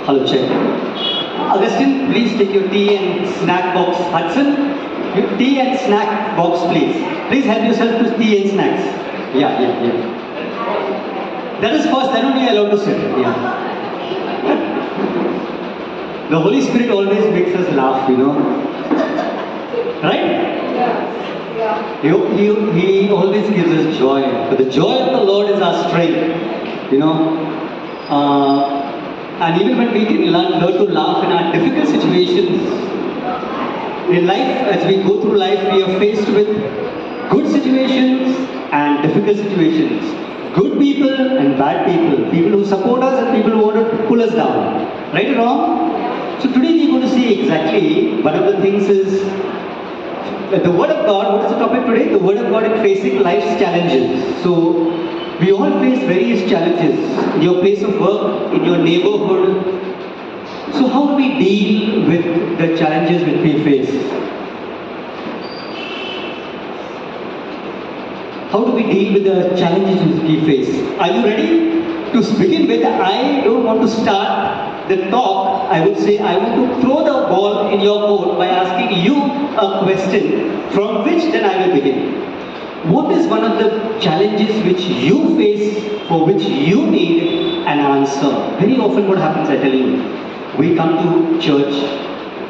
Hello, check. Augustine, please take your tea and snack box. Hudson, your tea and snack box, please. Please help yourself to tea and snacks. Yeah. That is first, then only allowed to sit. Yeah. The Holy Spirit always makes us laugh, Right? He always gives us joy. But the joy of the Lord is our strength. And even when we can learn to laugh in our difficult situations, in life, as we go through life, we are faced with good situations and difficult situations. Good people and bad people. People who support us and people who want to pull us down. Right or wrong? So today we're going to see exactly one of the things is the Word of God. What is the topic today? The Word of God in facing life's challenges. So we all face various challenges in your place of work, in your neighborhood. So how do we deal with the challenges which we face? How do we deal with the challenges which we face? Are you ready? To begin with, I don't want to start the talk. I would say I want to throw the ball in your court by asking you a question from which then I will begin. What is one of the challenges which you face for which you need an answer? Very often what happens, I tell you, we come to church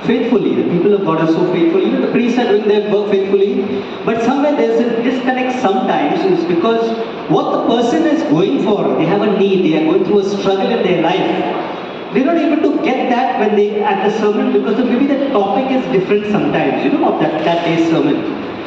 faithfully. The people of God are so faithful. Even the priests are doing their work faithfully. But somewhere there's a disconnect sometimes. It's because what the person is going for, they have a need, they are going through a struggle in their life. They're not able to get that when they at the sermon because maybe the topic is different sometimes, of that day's sermon.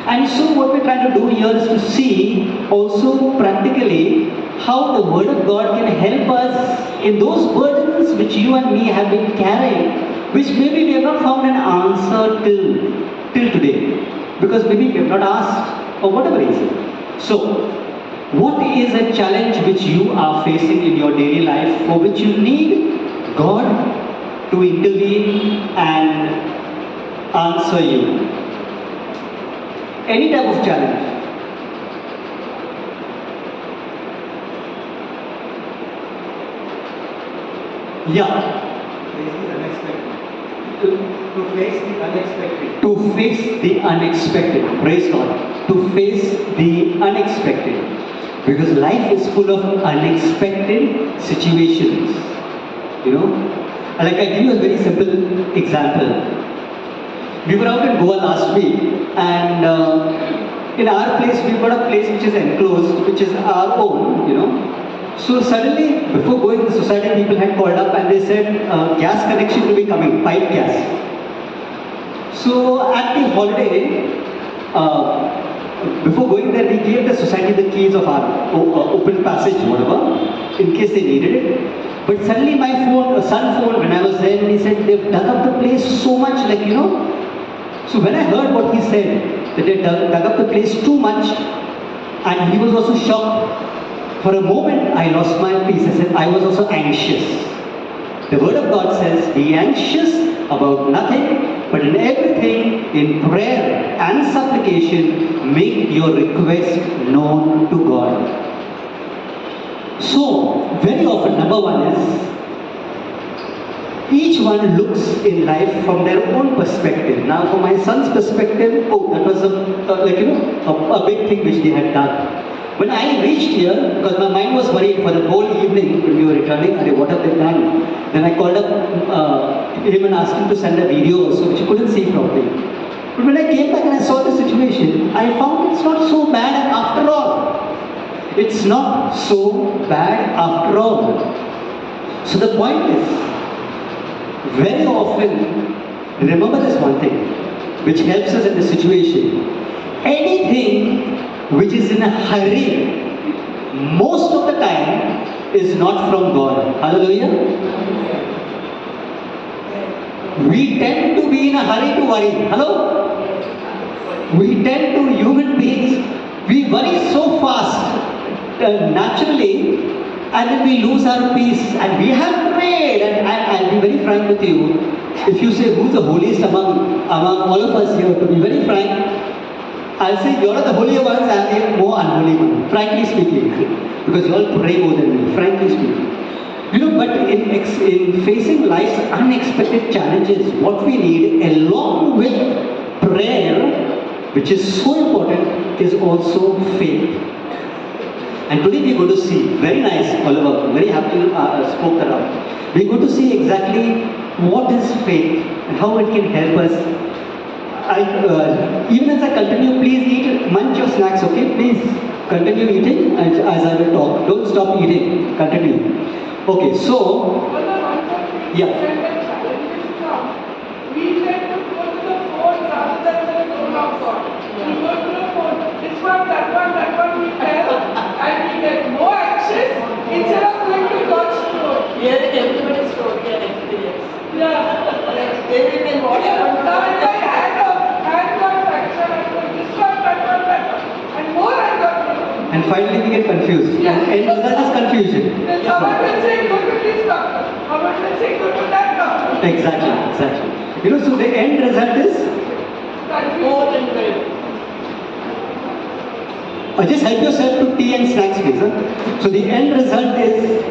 And so what we're trying to do here is to see also practically how the Word of God can help us in those burdens which you and me have been carrying, which maybe we have not found an answer till today. Because maybe we have not asked for whatever reason. So, what is a challenge which you are facing in your daily life for which you need God to intervene and answer you? Any type of challenge. Yeah. To face the unexpected. To face the unexpected. Praise God. To face the unexpected. Because life is full of unexpected situations. Like I give you a very simple example. We were out in Goa last week, and in our place, we've got a place which is enclosed, which is our own, So suddenly, before going to the society, people had called up and they said gas connection will be coming, pipe gas. So at the holiday, before going there, we gave the society the keys of our open passage, whatever, in case they needed it. But suddenly my son phoned when I was there, and he said they've dug up the place so much, So when I heard what he said, that they dug up the place too much, and he was also shocked. For a moment, I lost my peace. I said, I was also anxious. The Word of God says, be anxious about nothing, but in everything, in prayer and supplication, make your request known to God. So, very often, number one is, each one looks in life from their own perspective. Now, from my son's perspective, that was a big thing which they had done. When I reached here, because my mind was worried for the whole evening when we were returning, what have they done? Then I called up him and asked him to send a video also, which you couldn't see properly. But when I came back and I saw the situation, I found it's not so bad after all. It's not so bad after all. So the point is, very often, remember this one thing, which helps us in this situation. Anything which is in a hurry, most of the time, is not from God. Hallelujah. We tend to be in a hurry to worry. Hello? We tend to, human beings, we worry so fast, naturally, and then we lose our peace. And we have prayed, and I'll be very frank with you. If you say who's the holiest among all of us here, to be very frank, I'll say you're the holier ones and the more unholy one, frankly speaking. Because you all pray more than me, frankly speaking. But in facing life's unexpected challenges, what we need, along with prayer, which is so important, is also faith. And today we're going to see, very nice, Oliver, very happy you spoke that up. We're going to see exactly what is faith and how it can help us. Even as I continue, please eat, munch your snacks, okay? Please continue eating as I will talk. Don't stop eating, continue. Okay, so, yeah. We tend to go to the phone rather than the throne of God. We go to the phone, this one, that one, we tell, and we get more anxious instead of going to God's throne. Here everybody's story and experience. Yeah. Everything what happened. Now if I hand one fraction, I go this one, that one, and more I got to know. And finally we get confused. Yeah. And that is confusion. Then someone will say, go to this doctor. Someone will say, go to that doctor. Exactly. So the end result is, More than 12. just help yourself to tea and snacks, please. Huh? So the end result is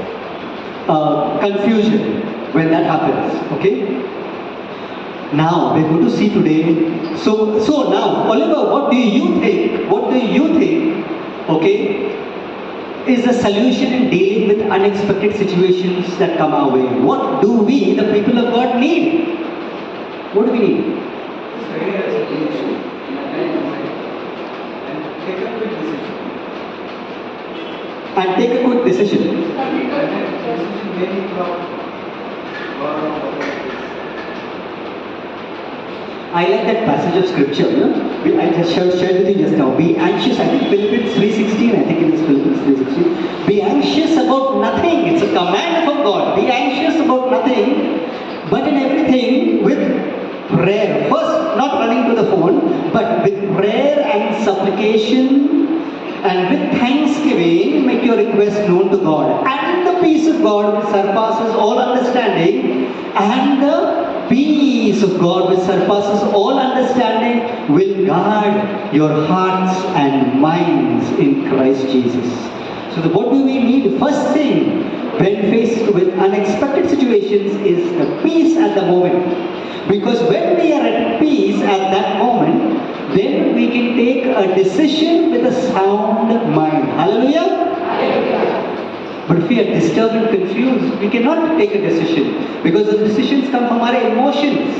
confusion when that happens. Okay. Now we're going to see today. So now, Oliver, what do you think? Okay, is the solution in dealing with unexpected situations that come our way? What do we, the people of God, need? What do we need? And take a quick decision. I like that passage of scripture, I just shared with you just now. Be anxious, I think Philippians 3:16, I think it is Philippians 3:16. Be anxious about nothing. It's a command from God. Be anxious about nothing, but in everything with prayer. First, not running to the phone, but with prayer and supplication and with thanksgiving, make your request known to God. And the peace of God which surpasses all understanding, and the peace of God which surpasses all understanding will guard your hearts and minds in Christ Jesus. So what do we need? First thing, when faced with unexpected situations, is the peace at the moment. Because when we are at peace at that moment, then we can take a decision with a sound mind. Hallelujah? But if we are disturbed and confused, we cannot take a decision, because the decisions come from our emotions.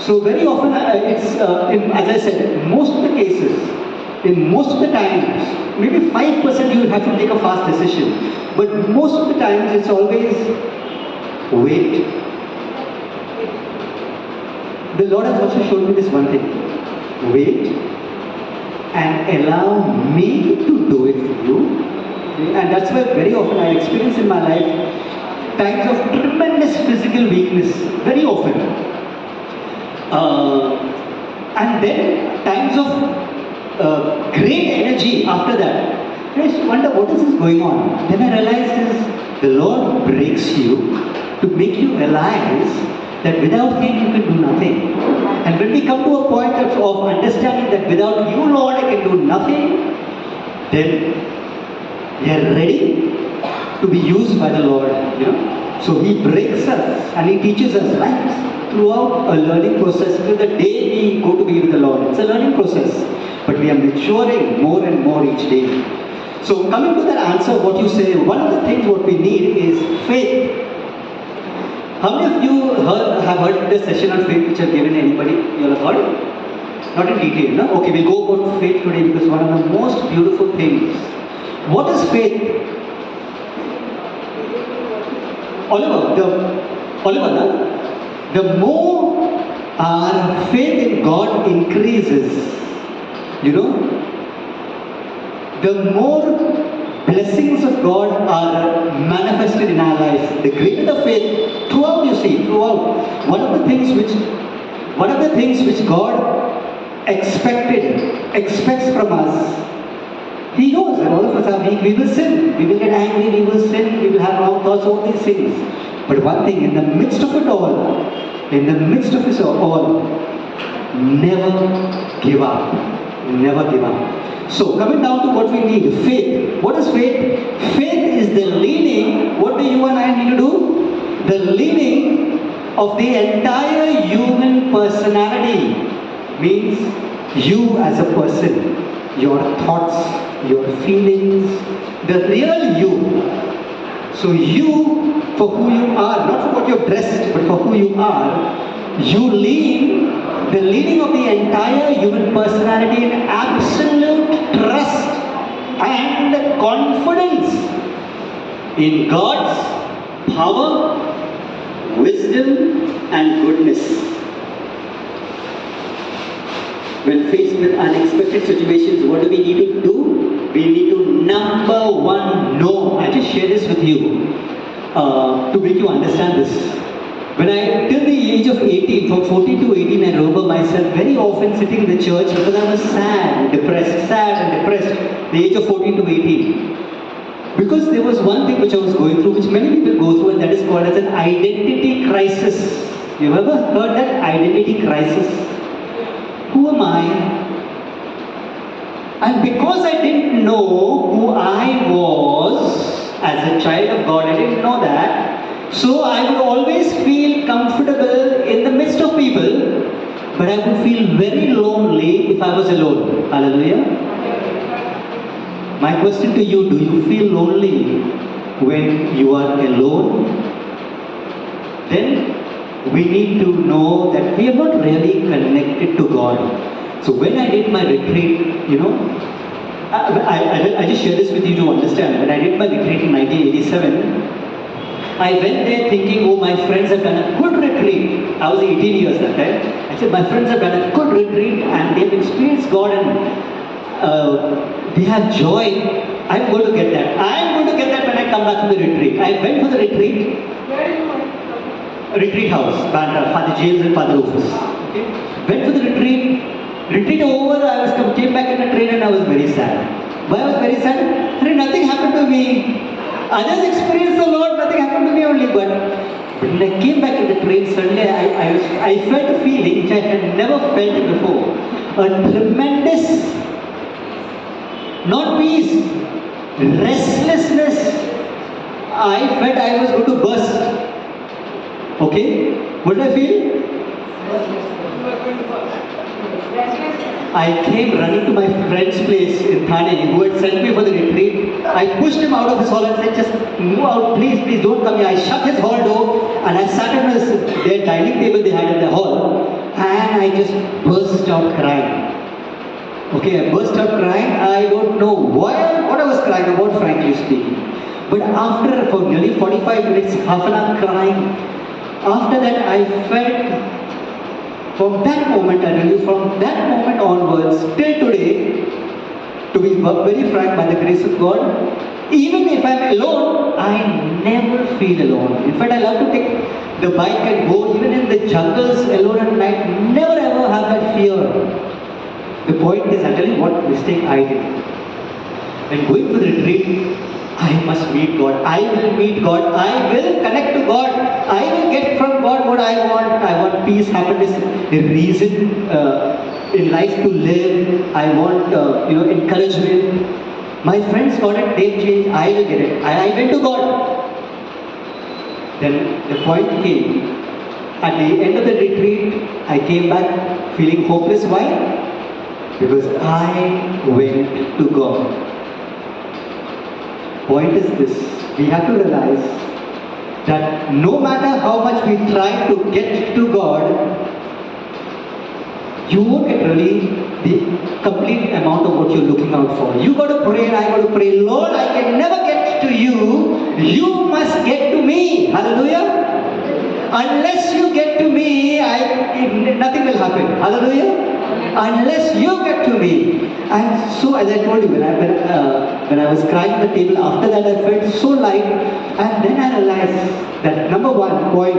So very often, as I said, most of the cases, in most of the times, maybe 5% you will have to take a fast decision. But most of the times it's always wait. The Lord has also shown me this one thing. Wait and allow me to do it for you. And that's why very often I experience in my life times of tremendous physical weakness, very often. And then times of great energy after that. I used to wonder, what is this going on? Then I realized the Lord breaks you to make you realize that without Him you can do nothing. And when we come to a point of understanding that without you, Lord, I can do nothing, then we are ready to be used by the Lord. So He breaks us and He teaches us life throughout a learning process till the day we go to be with the Lord. It's a learning process, but we are maturing more and more each day. So coming to that answer, what you say, one of the things what we need is faith. How many of you have heard the session on faith which I've given anybody? You all have heard? Not in detail, no? Okay, we'll go about faith today, because one of the most beautiful things. What is faith? Oliver, the more our faith in God increases, the more blessings of God are manifested in our life. The greater the faith, throughout. One of the things which God expects from us, He knows that all of us are weak. We will sin. We will get angry. We will sin. We will have wrong thoughts, all these things. But one thing, in the midst of it all, never give up. Never give up. So, coming down to what we need, faith. What is faith? Faith is the leading. What do you and I need to do? The leading of the entire human personality. Means you as a person, your thoughts, your feelings, the real you. So you, for who you are, not for what you're dressed, but for who you are, you lead the leading of the entire human personality in absolute trust and confidence in God's power, wisdom, and goodness. When faced with unexpected situations, what do we need to do? We need to number one know. I just share this with you to make you understand this. When I, till the age of 18, from 14 to 18, I remember myself very often sitting in the church because I was sad and depressed, the age of 14 to 18. Because there was one thing which I was going through, which many people go through, and that is called as an identity crisis. You ever heard that identity crisis? Who am I? And because I didn't know who I was as a child of God, I didn't know that. So I would always feel comfortable in the midst of people, but I would feel very lonely if I was alone. Hallelujah. My question to you, do you feel lonely when you are alone? Then we need to know that we are not really connected to God. So when I did my retreat, I just share this with you to understand. When I did my retreat in 1987, I went there thinking, oh, my friends have done a good retreat. I was 18 years that time. I said, my friends have done a good retreat and they have experienced God and they have joy. I'm going to get that. I'm going to get that when I come back from the retreat. I went for the retreat. Where you want? Retreat house, Bandra, Father James and Father Rufus. Okay. Went for the retreat. Retreat over, came back in the train and I was very sad. Why I was very sad? Nothing happened to me. Others experienced the Lord, nothing happened to me only. But when I came back in the train, suddenly I felt a feeling which I had never felt before. A tremendous, not peace, restlessness. I felt I was going to burst. Okay? What did I feel? I came running to my friend's place in Thane who had sent me for the retreat. I pushed him out of his hall and said, just move out, please don't come here. I shut his hall door and I sat at their dining table they had in the hall and I just burst out crying. Okay, I burst out crying. I don't know what I was crying about, frankly speaking. But after, for nearly 45 minutes, half an hour crying, after that, I felt from that moment, I tell you, from that moment onwards, till today, to be very frank, by the grace of God, even if I'm alone, I never feel alone. In fact, I love to take the bike and go even in the jungles alone at night. Never ever have that fear. The point is, I'll tell you what mistake I did. When going to the retreat, I must meet God. I will meet God. I will connect to God. I will get from God what I want. I want peace, happiness, a reason in life to live. I want encouragement. My friends got it. They changed. I will get it. I went to God. Then the point came. At the end of the retreat, I came back feeling hopeless. Why? Because I went to God. Point is this, we have to realize that no matter how much we try to get to God, you won't get really the complete amount of what you're looking out for. You got to pray and I got to pray, Lord, I can never get to you. You must get to me. Hallelujah. Unless you get to me, nothing will happen. Hallelujah. Unless you get to me. And so, as I told you, when I was crying at the table, after that I felt so light. And then I realized that number one point,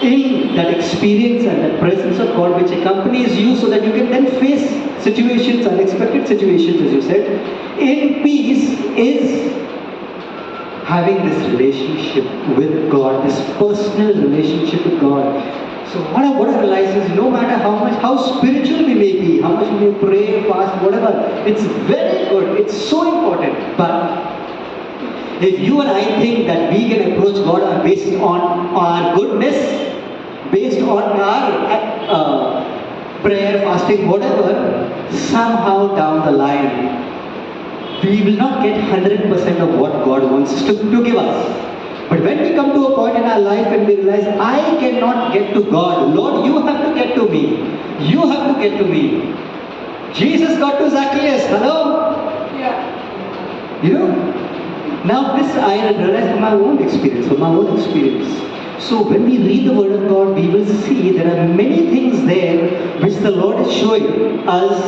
in that experience and the presence of God which accompanies you so that you can then face situations, unexpected situations, as you said, in peace, is having this relationship with God, this personal relationship with God. So what I realize is no matter how spiritual we may be, how much we may pray, fast, whatever, it's very good, it's so important. But if you and I think that we can approach God based on our goodness, based on our prayer, fasting, whatever, somehow down the line, we will not get 100% of what God wants to give us. But when we come to a point in our life and we realize, I cannot get to God, Lord, you have to get to me. You have to get to me. Jesus got to Zacchaeus, hello? Yeah. You know? Now this I realized from my own experience, So when we read the Word of God, we will see there are many things there which the Lord is showing us.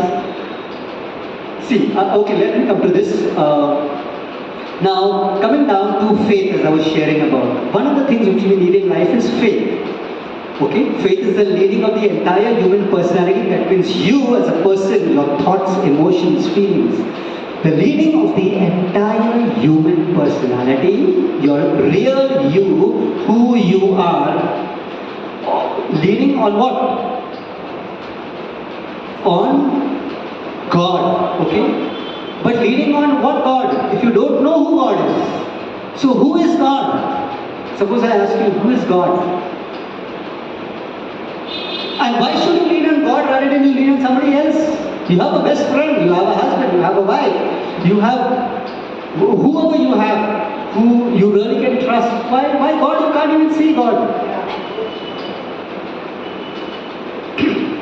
See, okay, let me come to this. Now, coming down to faith, as I was sharing about, one of the things which we need in life is faith. Okay, faith is the leading of the entire human personality. That means you as a person, your thoughts, emotions, feelings. The leading of the entire human personality, your real you, who you are, leading on what? On God, okay? But leading on what God? If you don't know who God is. So who is God? Suppose I ask you, who is God? And why should you lean on God rather than you lean on somebody else? You have a best friend, you have a husband, you have a wife, you have whoever you have, who you really can trust. Why God? You can't even see God.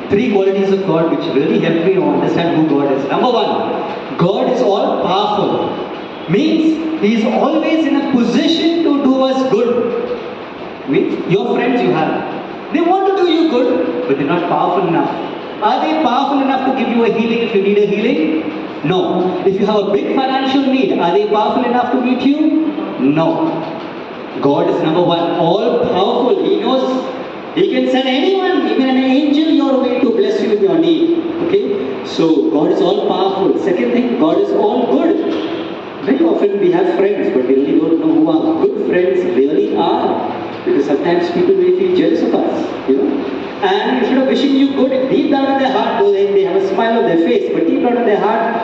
Three qualities of God which really help me to understand who God is. Number one, God is all powerful. Means He is always in a position to do us good. Means your friends you have, they want to do you good, but they're not powerful enough. Are they powerful enough to give you a healing if you need a healing? No. If you have a big financial need, are they powerful enough to meet you? No. God is number one, all powerful. He knows He can send anyone, even an angel your way to bless you with your need. Okay? So God is all powerful. Second thing, God is all good. Very often we have friends, but we really don't know who our good friends really are. Because sometimes people may feel jealous of us, you know. And instead of wishing you good, deep down in their heart, though they have a smile on their face, but deep down in their heart,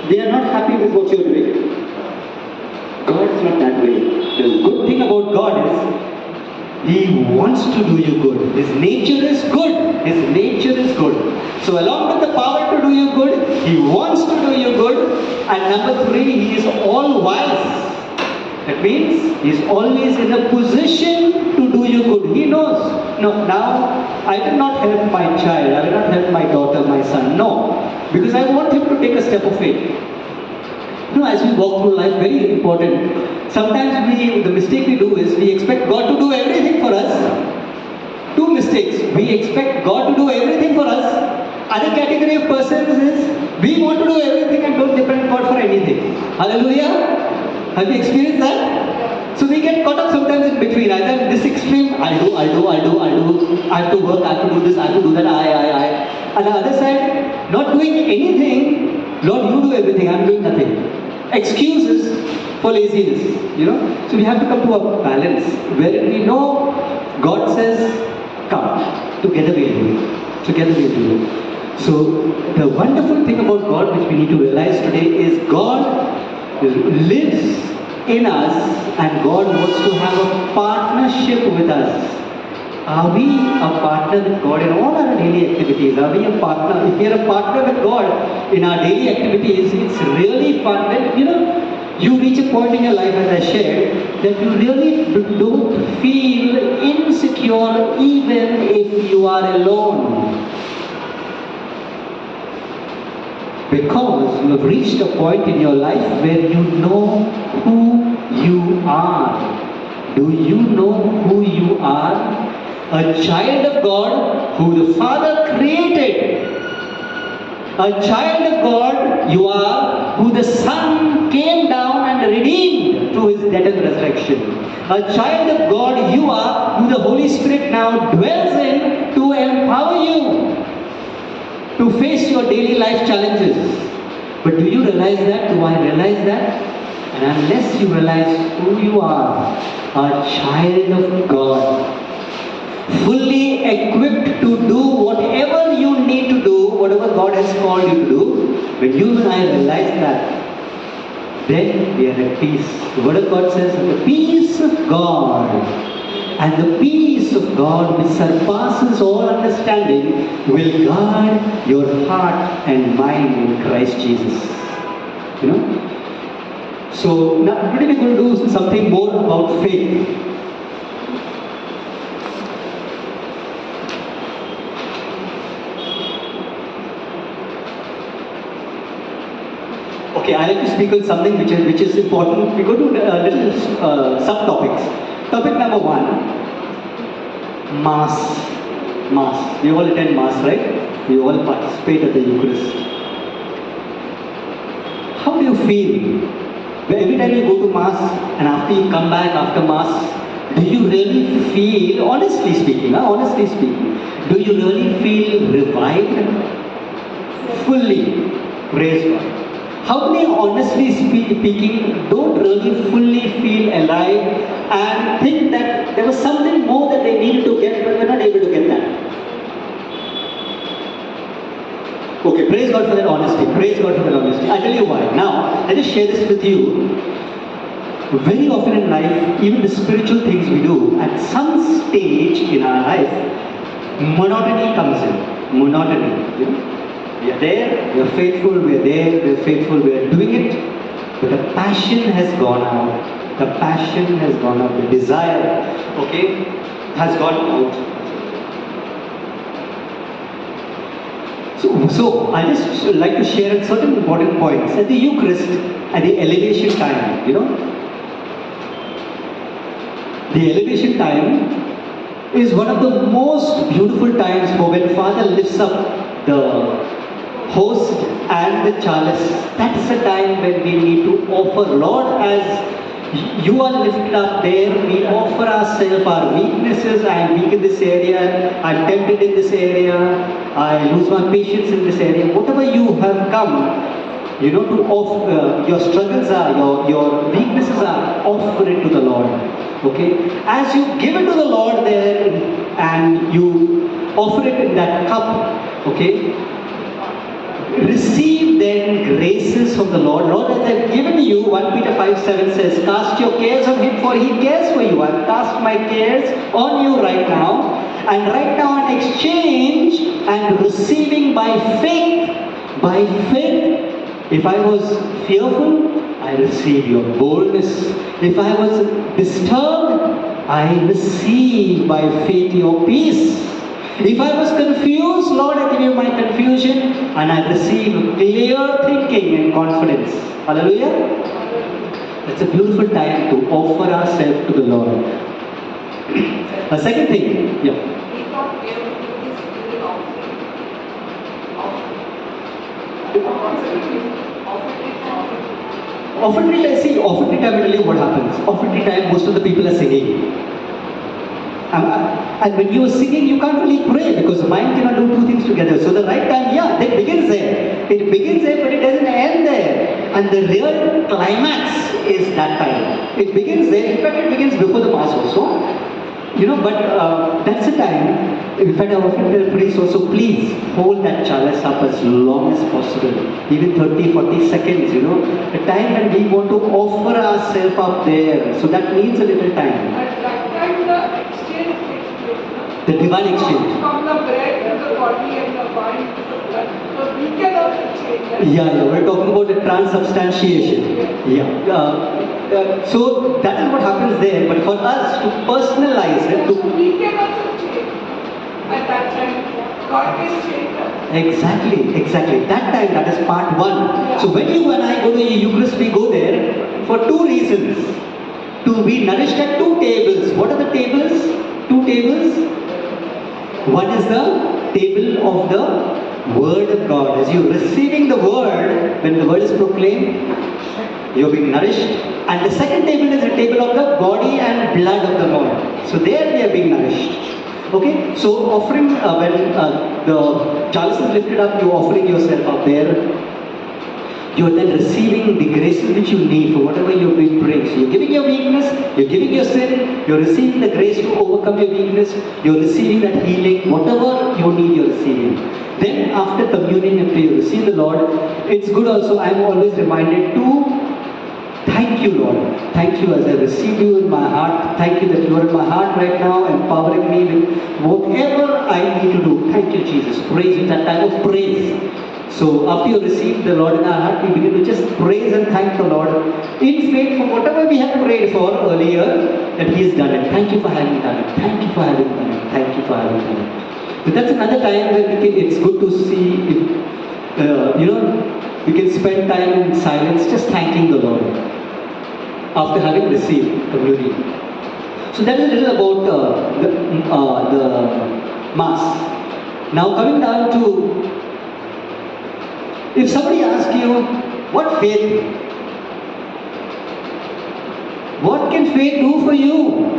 they are not happy with what you're doing. God is not that way. The good thing about God is He wants to do you good. His nature is good. His nature is good. So along with the power to do you good, He wants to do you good. And number three, He is all wise. That means He is always in a position to do you good. He knows. No, now I will not help my child. I will not help my daughter, my son. No. Because I want him to take a step of faith. You know, as we walk through life, very important. Sometimes the mistake we do is we expect God to do everything for us. Two mistakes. We expect God to do everything for us. Other category of persons is we want to do everything and don't depend on God for anything. Hallelujah. Have you experienced that? So we get caught up sometimes in between. Either in this extreme, I'll do. I have to work, I have to do this, I have to do that, I. On the other side, not doing anything, Lord, you do everything, I'm doing nothing. Excuses for laziness, you know. So we have to come to a balance where we know God says, come, together we'll do it. Together we'll do it. So the wonderful thing about God which we need to realize today is God lives in us and God wants to have a partnership with us. Are we a partner with God in all our daily activities? Are we a partner? If we are a partner with God in our daily activities, it's really fun. Then, you know, you reach a point in your life, as I shared, that you really don't feel insecure even if you are alone. Because you have reached a point in your life where you know who you are. Do you know who you are? A child of God who the Father created. A child of God you are who the Son came down and redeemed through His death and resurrection. A child of God you are who the Holy Spirit now dwells in to empower you to face your daily life challenges. But do you realize that? Do I realize that? And unless you realize who you are, a child of God, fully equipped to do whatever you need to do, whatever God has called you to do, when you and I realize that, then we are at peace. The Word of God says, the peace of God, and the peace of God which surpasses all understanding will guard your heart and mind in Christ Jesus. You know? So now today we're going to do something more about faith. Okay, I like to speak on something which is important. We go to little subtopics. Topic number one: Mass. Mass. We all attend Mass, right? We all participate at the Eucharist. How do you feel? Every time you go to Mass and after you come back after Mass, do you really feel, honestly speaking, do you really feel revived? Fully. Praise God. How many, honestly speaking, don't really fully feel alive and think that there was something more that they needed to get, but were not able to get that? Okay, praise God for that honesty. Praise God for that honesty. I'll tell you why. Now, I'll just share this with you. Very often in life, even the spiritual things we do, at some stage in our life, monotony comes in. Monotony. You know? We are there, we are faithful, we are there, we are faithful, we are doing it, but the passion has gone out. The passion has gone out. The desire, okay, has gone out. So I just like to share certain important points. At the Eucharist, at the elevation time, you know, the elevation time is one of the most beautiful times for when Father lifts up the host and the chalice. That is the time when we need to offer. Lord, as you are lifted up there, we offer ourselves, our weaknesses. I am weak in this area, I am tempted in this area, I lose my patience in this area. Whatever you have come, you know, to offer, your struggles are, your weaknesses are, offer it to the Lord. Okay? As you give it to the Lord there and you offer it in that cup, okay? Receive then graces from the Lord. Lord, as I have given you, 1 Peter 5:7 says, cast your cares on Him, for He cares for you. I have cast my cares on you right now. And right now in exchange and receiving by faith, if I was fearful, I receive your boldness. If I was disturbed, I receive by faith your peace. If I was confused, Lord, I give you my confusion and I receive clear thinking and confidence. Hallelujah. It's a beautiful time to offer ourselves to the Lord. A second thing, yeah. We thought we were doing this during offering. Often I see, often I will tell you what happens. Often time most of the people are singing. And when you are singing, you can't really pray because the mind cannot do two things together. So the right time, yeah, it begins there. It begins there, but it doesn't end there. And the real climax is that time. It begins there. In fact, it begins before the Mass also. You know, but that's the time. In fact, I often tell priests also, please hold that chalice up as long as possible. Even 30, 40 seconds, you know. The time when we want to offer ourselves up there. So that needs a little time. At that time, the exchange takes place. No? The divine exchange. From the bread to the body and the wine to the blood. So we can also change that. Yeah, we're talking about the transubstantiation. Yeah. So that is what happens there. But for us to personalize it, So we can also change. At that time, God can change us. exactly. That time, that is part one. So when you and I go to the Eucharist, we go there for two reasons. To be nourished at two tables. What are the tables? Two tables. One is the table of the Word of God. As you're receiving the Word, when the Word is proclaimed, you're being nourished. And the second table is the table of the body and blood of the Lord. So there we are being nourished. Okay, so offering, when the chalice is lifted up, you're offering yourself up there. you're then receiving the graces which you need for whatever you've been praying. So you're giving your weakness, you're giving your sin, you're receiving the grace to overcome your weakness, you're receiving that healing, whatever you need, you're receiving. Then after communing and you receive the Lord, it's good also, I'm always reminded to thank you, Lord. Thank you as I receive you in my heart. Thank you that you are in my heart right now, empowering me with whatever I need to do. Thank you, Jesus. Praise you, that time of praise. So after you receive the Lord in our heart, we begin to just praise and thank the Lord in faith for whatever we have prayed for earlier, that He has done it. Thank you for having done it. Thank you for having done it. Thank you for having done it. But that's another time where it's good to see if, we can spend time in silence just thanking the Lord after having received communion. So that is a little about the Mass. Now coming down to, if somebody asks you, what faith? What can faith do for you?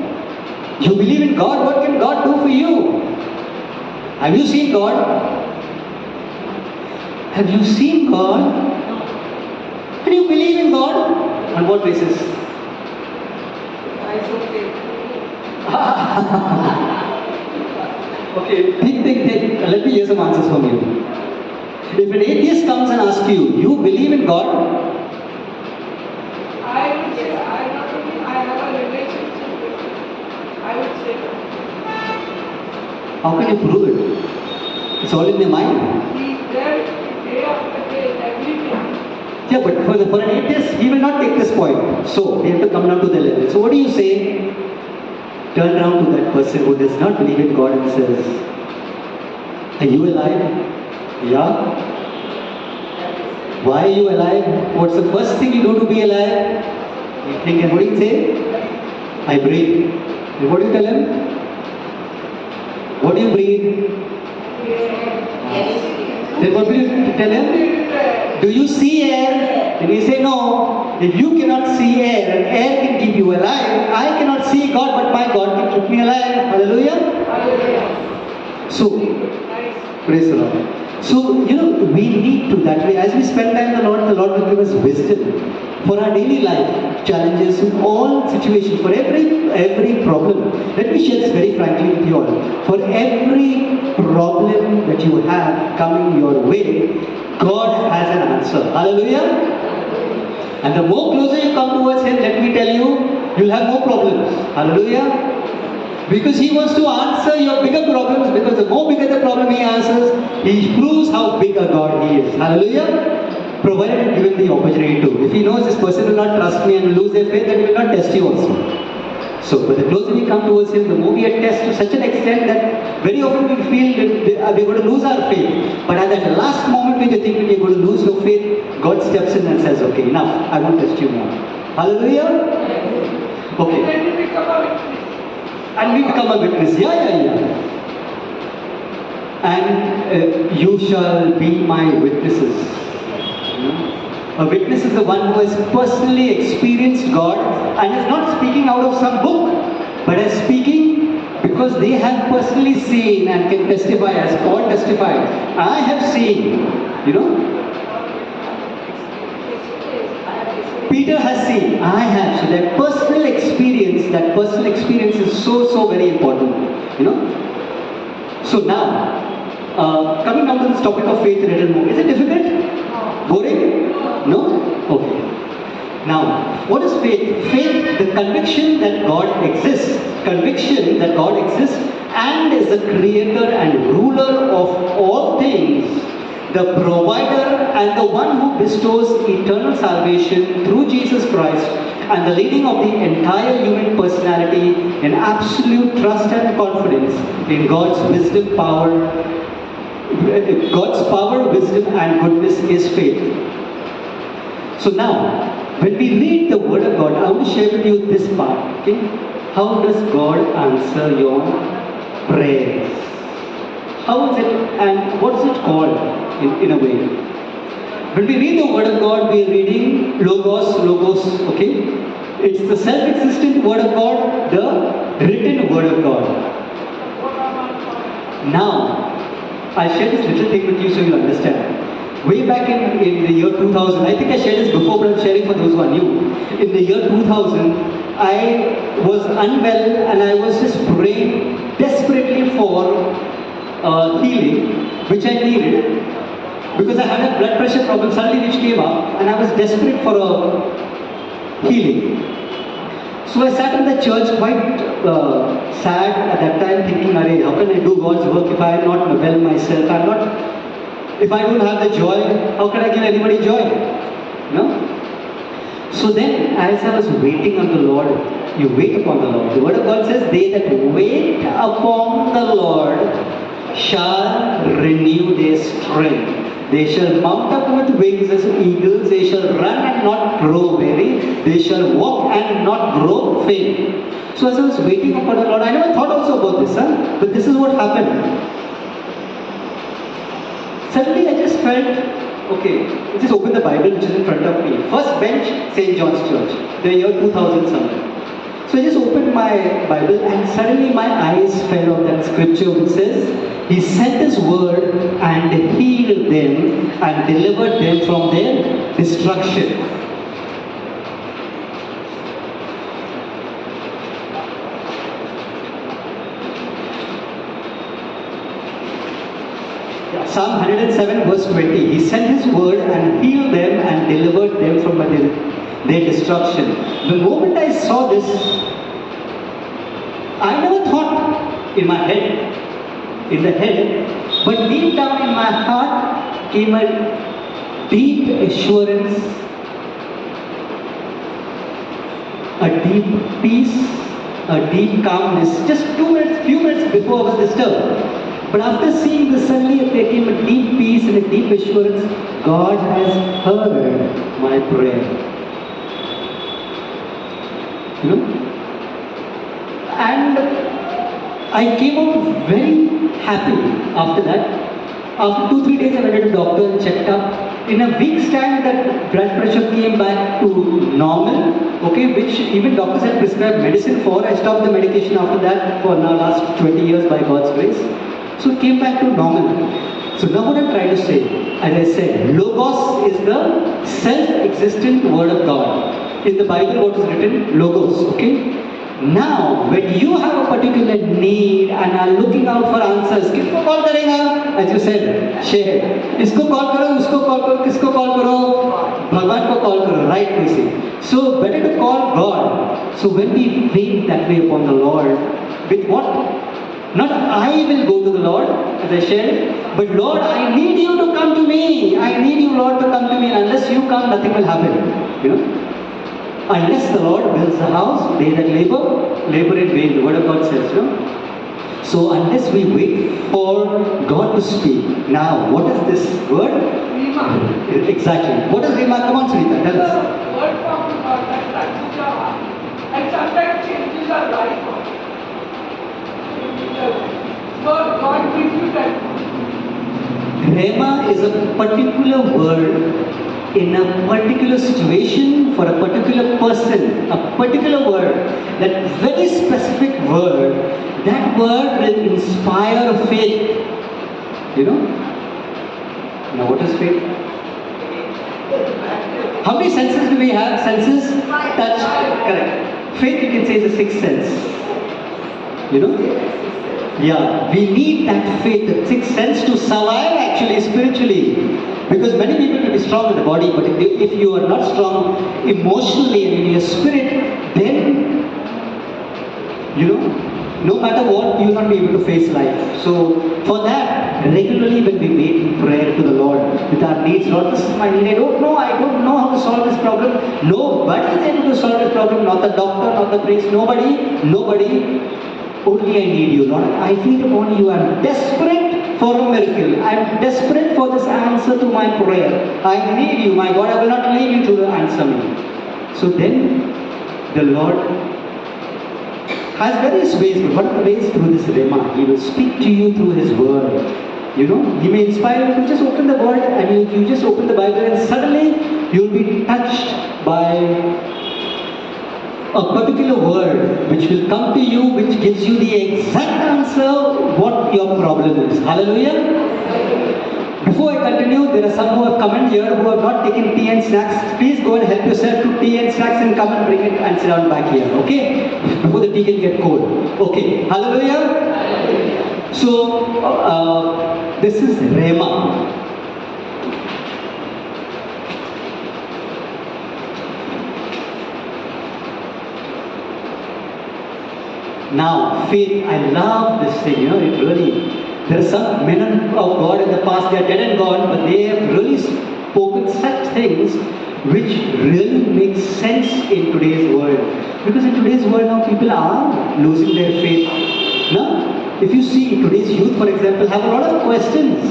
You believe in God, what can God do for you? Have you seen God? Have you seen God? And you believe in God? On what basis? I should say. Okay, think. Let me hear some answers from you. If an atheist comes and asks you, you believe in God? I would say, I have a relationship with Him. I would say that. How can you prove it? It's all in your mind. He's there day after day, every day. Yeah, but for an atheist, he will not take this point. So, we have to come down to the level. So, what do you say? Turn around to that person who does not believe in God and says, are you alive? Yeah? Why are you alive? What's the first thing you do to be alive? You think, and what do you say? I breathe. And what do you tell him? What do you breathe? Then what will you tell him? Do you see air? And he say, no. If you cannot see air and air can keep you alive, I cannot see God, but my God can keep me alive. Hallelujah. So, praise the Lord. So, we need to that way. As we spend time with the Lord will give us wisdom for our daily life, challenges in all situations, for every problem. Let me share this very frankly with you all. For every problem that you have coming your way, God has an answer. Hallelujah. And the more closer you come towards Him, let me tell you, you'll have more problems. Hallelujah. Because He wants to answer your bigger problems, because the more bigger the problem He answers, He proves how big a God He is. Hallelujah. Provided and given the opportunity to. If He knows this person will not trust me and will lose their faith, then He will not test you also. So, but the closer we come towards Him, the more we are tested to such an extent that very often we feel that we're going to lose our faith. But at that last moment when you think we're going to lose your faith, God steps in and says, okay, enough, I won't test you more. Hallelujah. Okay. Then you become a witness. And we become a witness. Yeah. And you shall be my witnesses. A witness is the one who has personally experienced God and is not speaking out of some book, but is speaking because they have personally seen and can testify, as Paul testified. I have seen, Peter has seen, I have. So that personal experience is so very important. So now, coming down to this topic of faith a little more. Is it difficult? Boring? No? Okay. Now, what is faith? Faith, the conviction that God exists. Conviction that God exists and is the creator and ruler of all things, the provider and the one who bestows eternal salvation through Jesus Christ, and the leading of the entire human personality in absolute trust and confidence in God's wisdom, power, wisdom and goodness is faith. So now, when we read the Word of God, I want to share with you this part. Okay? How does God answer your prayers? How is it and what is it called in a way? When we read the Word of God, we are reading Logos, okay? It's the self-existent Word of God, the written Word of God. Now, I'll share this little thing with you so you'll understand. way back in the year 2000, I think I shared this before, but I'm sharing for those who are new. In the year 2000, I was unwell and I was just praying desperately for healing, which I needed, because I had a blood pressure problem suddenly which came up, and I was desperate for a healing. So I sat in the church quite sad at that time, thinking, "Arey, how can I do God's work if I am not well myself? If I don't have the joy, how can I give anybody joy?" No? So then, as I was waiting on the Lord, you wait upon the Lord. The Word of God says, "They that wait upon the Lord shall renew their strength. They shall mount up with wings as eagles. They shall run and not grow weary. They shall walk and not grow faint." So as I was waiting upon the Lord, I never thought also about this, but this is what happened. Suddenly I just felt, okay, just open the Bible which is in front of me. First bench, St. John's Church, the year 2000 somewhere. So I just opened my Bible and suddenly my eyes fell on that scripture which says, "He sent His word and healed them and delivered them from their destruction." Psalm 107 verse 20. He sent His word and healed them and delivered them from their destruction. The moment I saw this, I never thought in my head, but deep down in my heart came a deep assurance, a deep peace, a deep calmness. Just few minutes before I was disturbed. But after seeing this, suddenly there came a deep peace and a deep assurance. God has heard my prayer. You know? And I came out very happy after that. After 2-3 days, I went to the doctor and checked up. In a week's time, that blood pressure came back to normal, okay, which even doctors had prescribed medicine for. I stopped the medication after that for now last 20 years by God's grace. So it came back to normal. So now what I'm trying to say, as I said, Logos is the self-existent word of God. In the Bible, what is written? Logos, okay? Now, when you have a particular need and are looking out for answers, किसको call करेगा? As you said, share. इसको call करो, उसको call करो, किसको call करो? भगवान को call करो, right? We say. So better to call God. So when we wait that way upon the Lord, with what? Not I will go to the Lord, as I shared, but Lord, I need you to come to me. I need you, Lord, to come to me. And unless you come, nothing will happen. You know? Unless the Lord builds the house, they that labor in vain. The Word of God says, you know? So unless we wait for God to speak. Now, what is this word? Rima. Exactly. What is Rima? Come on, Sunita, tell us. The word from God that touches our heart and sometimes changes our life. God gives you that. Rema is a particular word in a particular situation for a particular person, a particular word, that very specific word, that word will inspire faith. You know? Now what is faith? How many senses do we have? Senses? Touch. Correct. Faith you can say is a sixth sense. You know? Yeah, we need that faith, that sixth sense to survive actually spiritually. Because many people may be strong in the body, but if you are not strong emotionally and in your spirit, then, you know, no matter what, you will not be able to face life. So, for that, regularly when we wait in prayer to the Lord with our needs, Lord, this is my need, I don't know how to solve this problem. Nobody is able to solve this problem, not the doctor, not the priest, nobody. Only I need you, Lord. I wait upon you. I'm desperate for a miracle. I'm desperate for this answer to my prayer. I need you, my God. I will not leave you to answer me. So then, the Lord has various ways, but one of the ways through this Rema. He will speak to you through His word. You know, He may inspire you to just open the word and you just open the Bible and suddenly you'll be touched by a particular word which will come to you, which gives you the exact answer what your problem is. Hallelujah. Before I I continue, there are some who have come in here who have not taken tea and snacks. Please go and help yourself to tea and snacks and come and bring it and sit down back here, okay? Before the tea can get cold. Okay, hallelujah. So, this is Rema. Now, faith, I love this thing, it really, there are some men of God in the past, they are dead and gone, but they have really spoken such things which really make sense in today's world. Because in today's world now, people are losing their faith. Now, if you see today's youth, for example, have a lot of questions,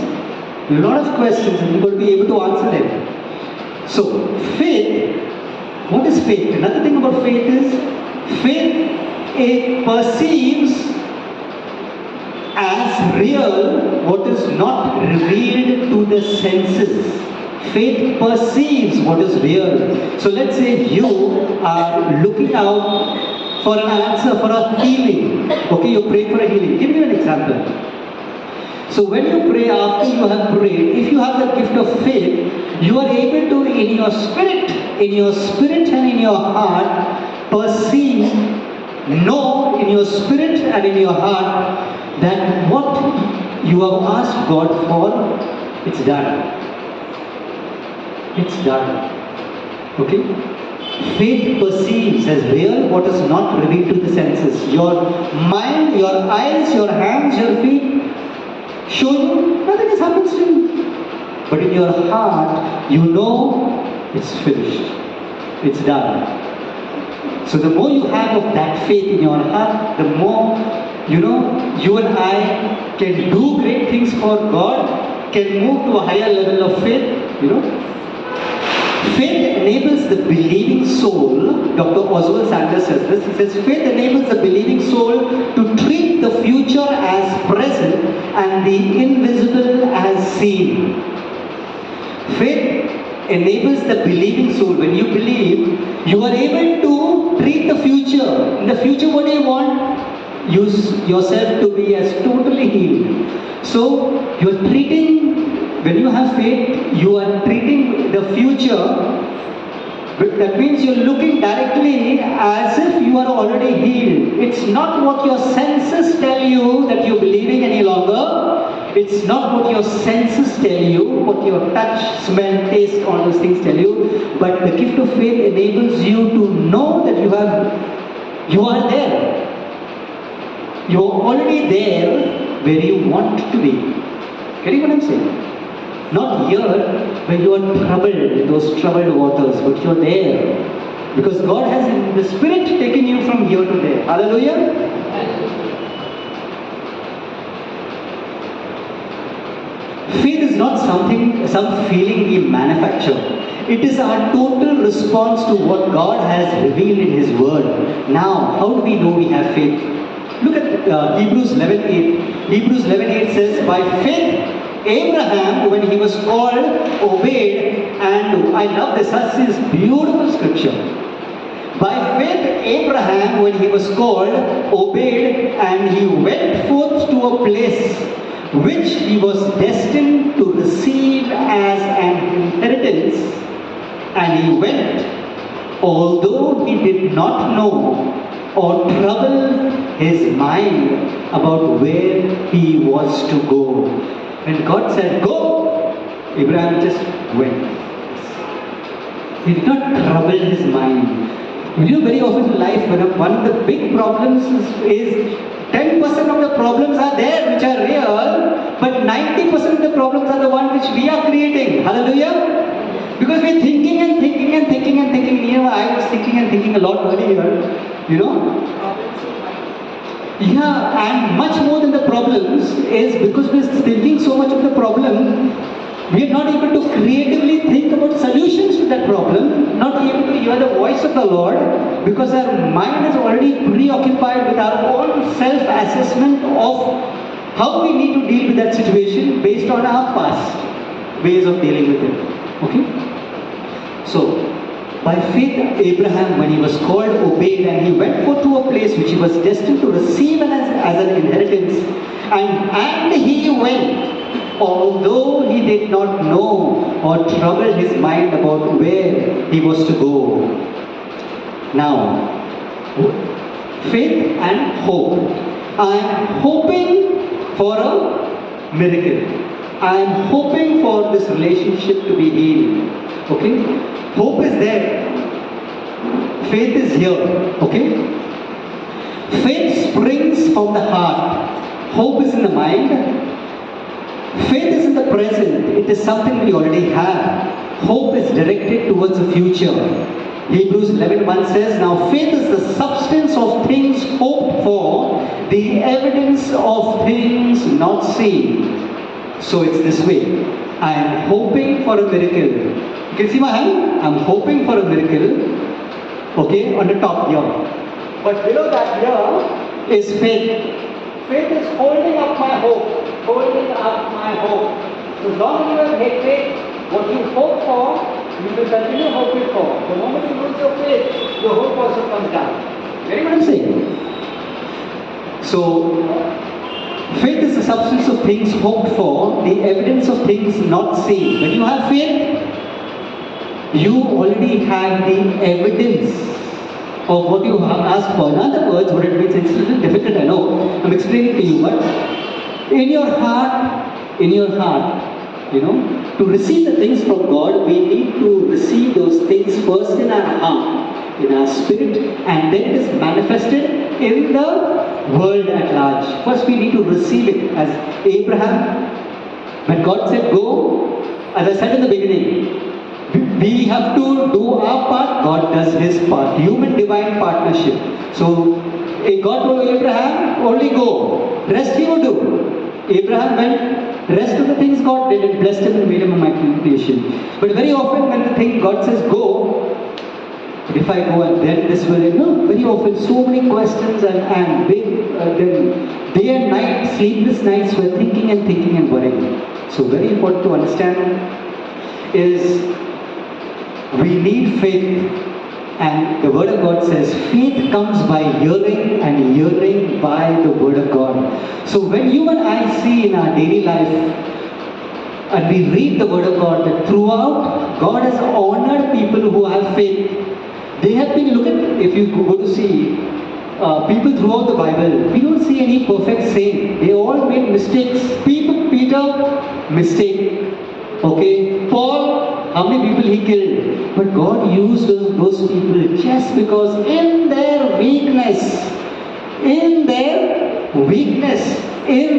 and you've got to be able to answer them. So, faith, what is faith? Another thing about faith is, faith, it perceives as real what is not revealed to the senses. Faith perceives what is real. So let's say you are looking out for an answer for a healing. Okay, you pray for a healing. Give me an example. So when you pray, after you have prayed, if you have the gift of faith, you are able to in your spirit and in your heart perceive, know in your spirit and in your heart that what you have asked God for, it's done. It's done. Okay? Faith perceives as real what is not revealed to the senses. Your mind, your eyes, your hands, your feet show you nothing has happened still. But in your heart, you know it's finished. It's done. So the more you have of that faith in your heart, the more, you and I can do great things for God, can move to a higher level of faith, Faith enables the believing soul, Dr. Oswald Sanders says this, he says, faith enables the believing soul to treat the future as present and the invisible as seen. Faith enables the believing soul. When you believe, you are able to treat the future. In the future, what do you want? Use yourself to be as totally healed. So, you are treating, when you have faith, you are treating the future. But that means you're looking directly as if you are already healed. It's not what your senses tell you that you're believing any longer. It's not what your senses tell you, what your touch, smell, taste, all those things tell you. But the gift of faith enables you to know that you are there. You're already there where you want to be. Getting what I'm saying? Not here where you are troubled in those troubled waters, but you're there. Because God has in the Spirit taken you from here to there. Hallelujah? Faith is not some feeling we manufacture. It is our total response to what God has revealed in His Word. Now, how do we know we have faith? Look at Hebrews 11:8. Hebrews 11:8 says, by faith, Abraham, when he was called, obeyed, and I love this, this is beautiful scripture. By faith, Abraham, when he was called, obeyed, and he went forth to a place which he was destined to receive as an inheritance, and he went, although he did not know or trouble his mind about where he was to go. When God said, go, Abraham just went. He did not trouble his mind. Very often in life, one of the big problems is 10% of the problems are there which are real, but 90% of the problems are the ones which we are creating. Hallelujah? Because we're thinking and thinking and thinking and thinking. I was thinking and thinking a lot earlier, Yeah, and much more than the problems is because we're thinking so much of the problem, we are not able to creatively think about solutions to that problem, not able to hear the voice of the Lord, because our mind is already preoccupied with our own self-assessment of how we need to deal with that situation based on our past ways of dealing with it. Okay? So, by faith, Abraham, when he was called, obeyed, and he went forth to a place which he was destined to receive as an inheritance. And he went. although he did not know or trouble his mind about where he was to go. Now, faith and hope. I am hoping for a miracle. I am hoping for this relationship to be healed. Okay? Hope is there. Faith is here. Okay? Faith springs from the heart. Hope is in the mind. Faith is in the present. It is something we already have. Hope is directed towards the future. Hebrews 11:1 says, now faith is the substance of things hoped for, the evidence of things not seen. So it's this way. I am hoping for a miracle. You can see my hand? I'm hoping for a miracle. Okay, on the top here. But below that here is faith. Faith is holding up my hope. Holding up my hope. So long as you have faith, what you hope for, you will continue hoping for. The moment you lose your faith, your hope also comes down. Getting what I'm saying? So, faith is the substance of things hoped for, the evidence of things not seen. When you have faith, you already have the evidence of what you have asked for. In other words, what it means, it's a little difficult, I know. I'm explaining to you, but in your heart, you know, to receive the things from God, we need to receive those things first in our heart, in our spirit, and then it is manifested in the world at large. First, we need to receive it. As Abraham, when God said go, as I said in the beginning, we have to do our part, God does his part. Human-divine partnership. So, God told Abraham, only go. Rest he will do. Abraham went, rest of the things God did and blessed him and made him a mighty creation. But very often when the thing God says go, if I go and then this will, very often so many questions and then day and night, sleepless nights we're thinking and worrying. So very important to understand is we need faith, and the word of God says faith comes by hearing and hearing by the word of God. So when you and I see in our daily life and we read the word of God, that throughout God has honored people who have faith. They have been, look at, if you go to see people throughout the Bible, we don't see any perfect saint. They all made mistakes. Peter, mistake. Okay, Paul, how many people he killed? But God used those people just because in their weakness, in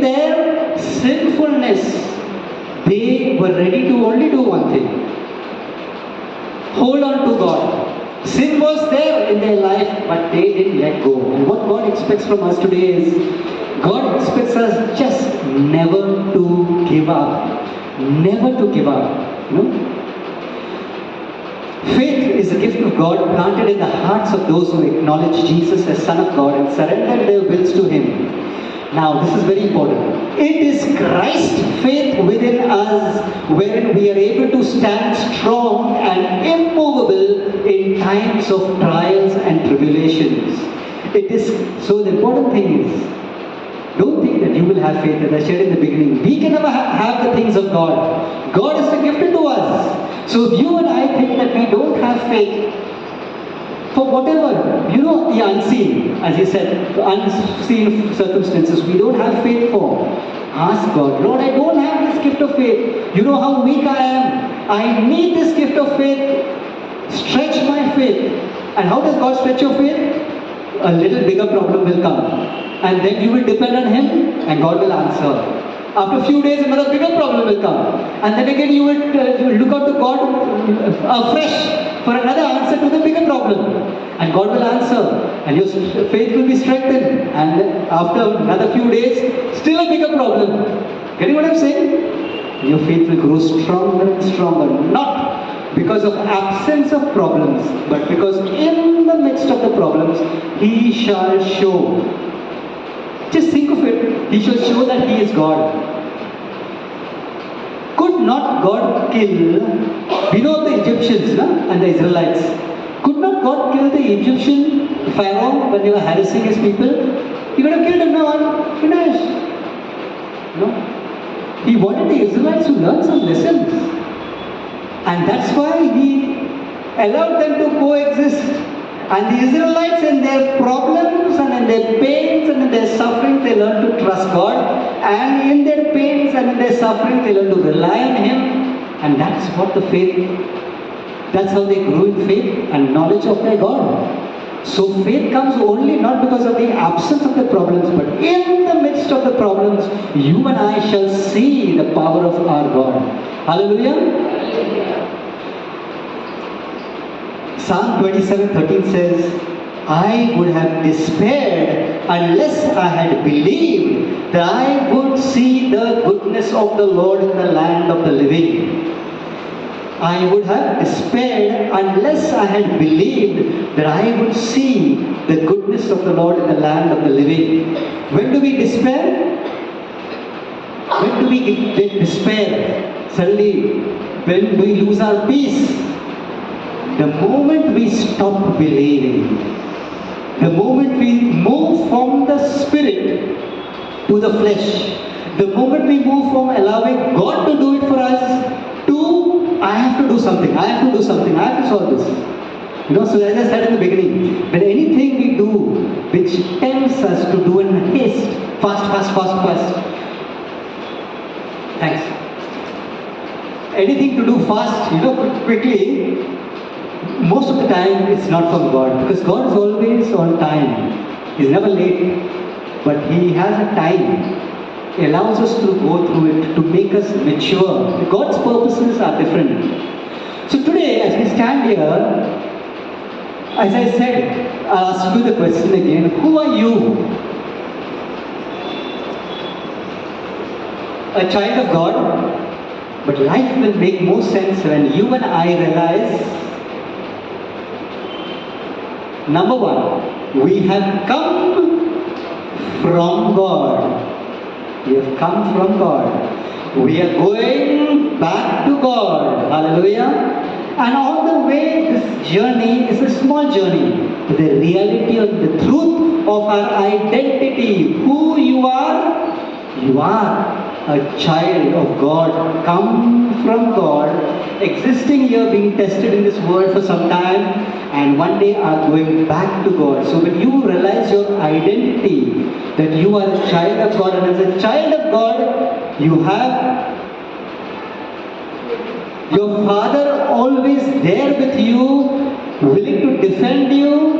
their sinfulness, they were ready to only do one thing. Hold on to God. Sin was there in their life, but they didn't let go. And what God expects from us today is, God expects us just never to give up. Never to give up. Faith is a gift of God planted in the hearts of those who acknowledge Jesus as Son of God and surrender their wills to Him. Now, this is very important. It is Christ's faith within us wherein we are able to stand strong and immovable in times of trials and tribulations. It is so. The important thing is, don't think that you will have faith. As I said in the beginning, we can never have the things of God. God has to gift it to us. So if you and I think that we don't have faith for whatever, the unseen, as he said, the unseen circumstances, we don't have faith for. Ask God, Lord, I don't have this gift of faith. You know how weak I am. I need this gift of faith. Stretch my faith. And how does God stretch your faith? A little bigger problem will come. And then you will depend on Him and God will answer. After a few days, another bigger problem will come. And then again you will look out to God afresh for another answer to the bigger problem. And God will answer. And your faith will be strengthened. And after another few days, still a bigger problem. Getting what I'm saying? Your faith will grow stronger and stronger. Not because of absence of problems, but because in the midst of the problems, He shall show. Just think of it. He shall show that He is God. Could not God kill, we know the Egyptians and the Israelites. Could not God kill the Egyptian Pharaoh when they were harassing his people? He could have killed him now and finished. No? He wanted the Israelites to learn some lessons. And that's why he allowed them to coexist. And the Israelites, in their problems and in their pains and in their sufferings, they learned to trust God. And in their pains and in their sufferings, they learned to rely on Him. And that's what the faith, that's how they grew in faith and knowledge of their God. So faith comes only not because of the absence of the problems, but in the midst of the problems, you and I shall see the power of our God. Hallelujah. Psalm 27:13 says, I would have despaired unless I had believed that I would see the goodness of the Lord in the land of the living. I would have despaired unless I had believed that I would see the goodness of the Lord in the land of the living. When do we despair? When do we get despair? Suddenly, when we lose our peace. The moment we stop believing, the moment we move from the spirit to the flesh, the moment we move from allowing God to do it for us to I have to do something, I have to do something, I have to solve this. So as I said in the beginning, when anything we do which tempts us to do in haste, fast. Thanks. Anything to do fast, quickly, most of the time it's not from God, because God is always on time. He's never late, but He has a time. He allows us to go through it to make us mature. God's purposes are different. So today, as we stand here, as I said, I'll ask you the question again. Who are you? A child of God, but life will make more sense when you and I realize, number one, we have come from God. We have come from God. We are going back to God. Hallelujah. And on the way, this journey is a small journey. The reality of the truth of our identity. Who you are a child of God, come from God, existing here, being tested in this world for some time, and one day are going back to God. So when you realize your identity, that you are a child of God, and as a child of God, you have your Father always there with you, willing to defend you,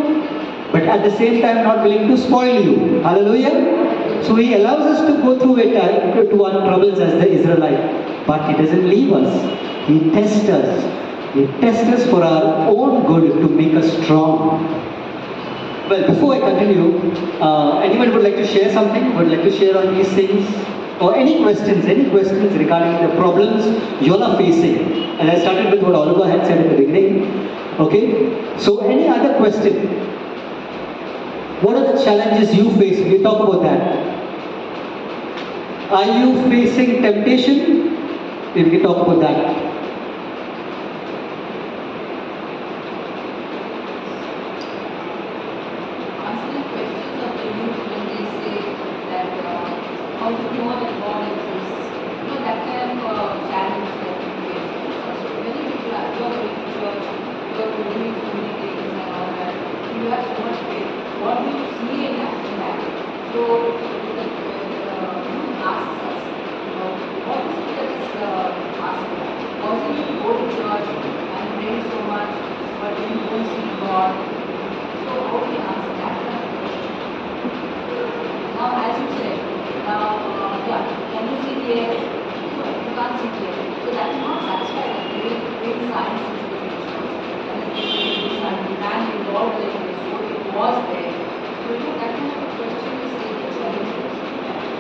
but at the same time not willing to spoil you. Hallelujah. So He allows us to go through it, to our troubles as the Israelite, but He doesn't leave us. He tests us. He tests us for our own good, to make us strong. Well, before I continue, anyone would like to share something? Would like to share on these things? Or any questions regarding the problems you all are facing? And I started with what Oliver had said at the beginning. Okay? So any other question? What are the challenges you face? We talk about that. Are you facing temptation? We can talk about that. Answering questions of the youth when they say that how to know that God exists. That kind of challenge that we face. So many people are, you are going to church, you are doing so many things and all that. You have so much faith. What do you see in that? So the youth asks us, what is it that is asking? Causing you to go to church and pray so much, but you don't see God. So how do you answer that kind of question? Now, as you said, can you see the air? No, you can't see the air. So that is not satisfied. That great science into the picture. And the man evolved like this, so it was there. So that kind of a question is really challenging.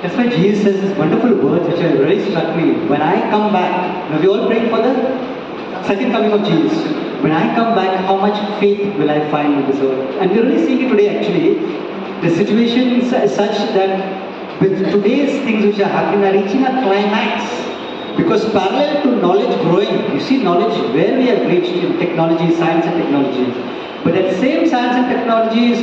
That's why Jesus says this wonderful words which have really struck me. When I come back, now we all praying for the second coming of Jesus. When I come back, how much faith will I find in this earth? And we're really seeing it today actually. The situation is such that with today's things which are happening are reaching a climax. Because parallel to knowledge growing, you see knowledge where we have reached in technology, science and technology. But that same science and technology's